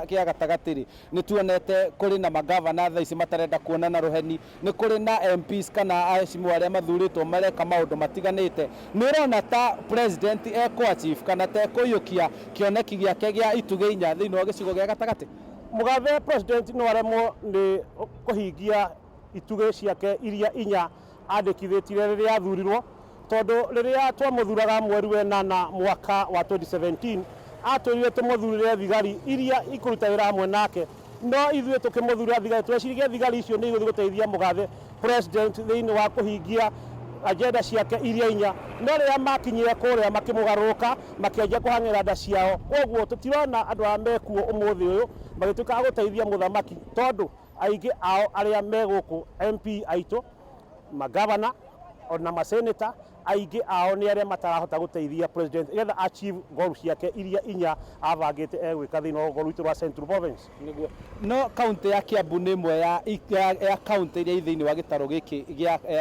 kia gatagati ni tuonete kuri na magavana thaa ici matarenda kuonana ruheni ni kuri na MPs kana acimu aria mathuritwo mareka maundu matiganite ni urona ta president eko chief kana ta ekuyukia kioneki giake gia ituge inya thiini wa gicigo gia gatagati mugathe president no aremwo ni kuhingia ituge ciake iria inya andikithitire riria athurirwo tondu riria twamuthuraga mweri wa 8 mwaka wa 2017 atwirire tumuthurire thigari iria ikuruta wira hamwe nake no ithuĩ tukimuthurira thigari tweciririe thigari icio nĩ igũthiĩ gũteithia mugathe president thĩinĩ wa kuhingia agenda ciake iria inya no rĩrĩa makinyire kũrĩa makĩmũgarũrũka makĩanjia kũhang'ĩra nda ciao koguo tũtirona andũ arĩa mekuo ũmũthĩ ũyũ magĩtuĩka a gũteithia mũthamaki tondũ aingĩ ao arĩa me gũkũ MP aitũ magavana ona maseneta aingĩ ao nĩ arĩa matarahota gũteithia president getha achieve goal ciake iria inya abangĩte egwĩka thĩinĩ wa rũgongo rwitũ rwa Central Province. No kaunti ya Kiambu nĩ ĩmwe ya kaunti iria thĩinĩ wa gĩtarũ gĩkĩ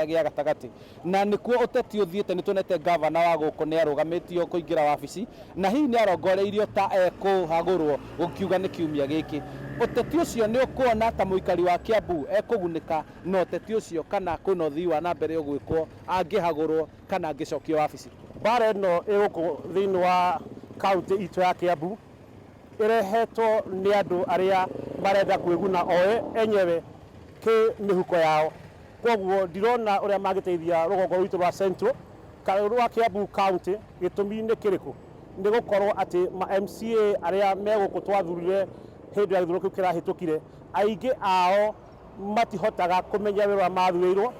gĩa gatagatĩ na nĩkuo ũteti ũthiĩte nĩ tuonete gavana wa gũkũ nĩ arũgamĩtio kũingĩra wabici na hihi nĩ arongoreirio ta ekũhagũrwo gũkiuga nĩ kiumia gĩkĩ ũteti ũcio nĩ ũkuona ta mũikari wa Kiambu ekũgunĩka na ũteti ũcio kana kwĩna ũthii wa na mbere ũgwĩkwo angĩhagũrwo kana angĩcokio wabici. Bara ĩno ĩgũkũ thĩinĩ wa kaunti itũ ya Kiambu ĩrehetwo nĩ andũ arĩa marenda kwĩguna oe enyewe kĩ mĩhuko yao koguo ndirona ũrĩa mangĩteithia rũgongo rwitũ rwa Central kana rwa Kiambu county gĩtũmi nĩ kĩrĩkũ nĩ gũkorwo atĩ ma MCA arĩa megũkũ twathurire hĩndĩ ya gĩthurano kĩu kĩrahĩtũkire aingĩ ao matihotaga kũmenya wĩra mathurĩirwo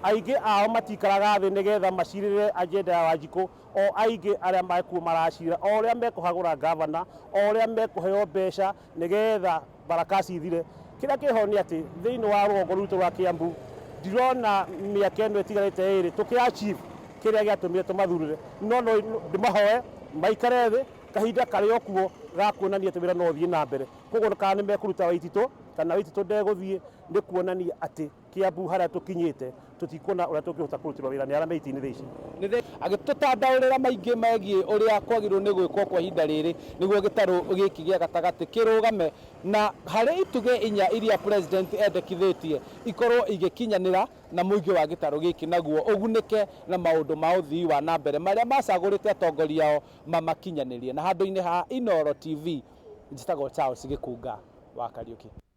aingĩ ao matikaraga thĩ nĩgetha macirĩre agenda ya Wanjikũ o aingĩ arĩa mekuo maracira o ũrĩa mekũhagũra gavana o ũrĩa mekũheo mbeca nĩgetha baraka cithire kĩrĩa kĩho nĩ atĩ thĩinĩ wa rũgongo rwitũ rwa Kiambu ndirona mĩaka ĩno ĩtigarĩte ĩrĩ tũkĩ-achieve kĩrĩa gĩatũmire tũmathurire no ndĩmahoe maikare thĩ kahinda karĩ o kuo ga kuonania atĩ wĩra no ũthiĩ na mbere koguo kana nĩ mekũruta Waititũ kana Waititũ ndegũthiĩ nĩ kuonania atĩ Kiambu harĩa tũkinyĩte tũtikuona ũrĩa tũngĩhota kũrutĩrwo wĩra nĩ arĩa meitinĩ thaa ici agĩtũtandaũrĩra maingĩ megiĩ ũrĩa kwagĩrĩirwo nĩ gwĩkwo kwa ihinda rĩrĩ nĩguo gĩtarũ gĩkĩ gĩa gatagatĩ kĩrũgame na harĩ itugĩ inya iria president endekithĩtie ikorwo igĩkinyanĩra na mũingĩ wa gĩtarũ gĩkĩ naguo ũgunĩke na maũndũ ma ũthii wa na mbere marĩa macagũrĩte atongoria ao mamakinyanĩrie na handũ-inĩ ha Inooro TV njĩtagwo Charles Gĩkunga wa Kariũki.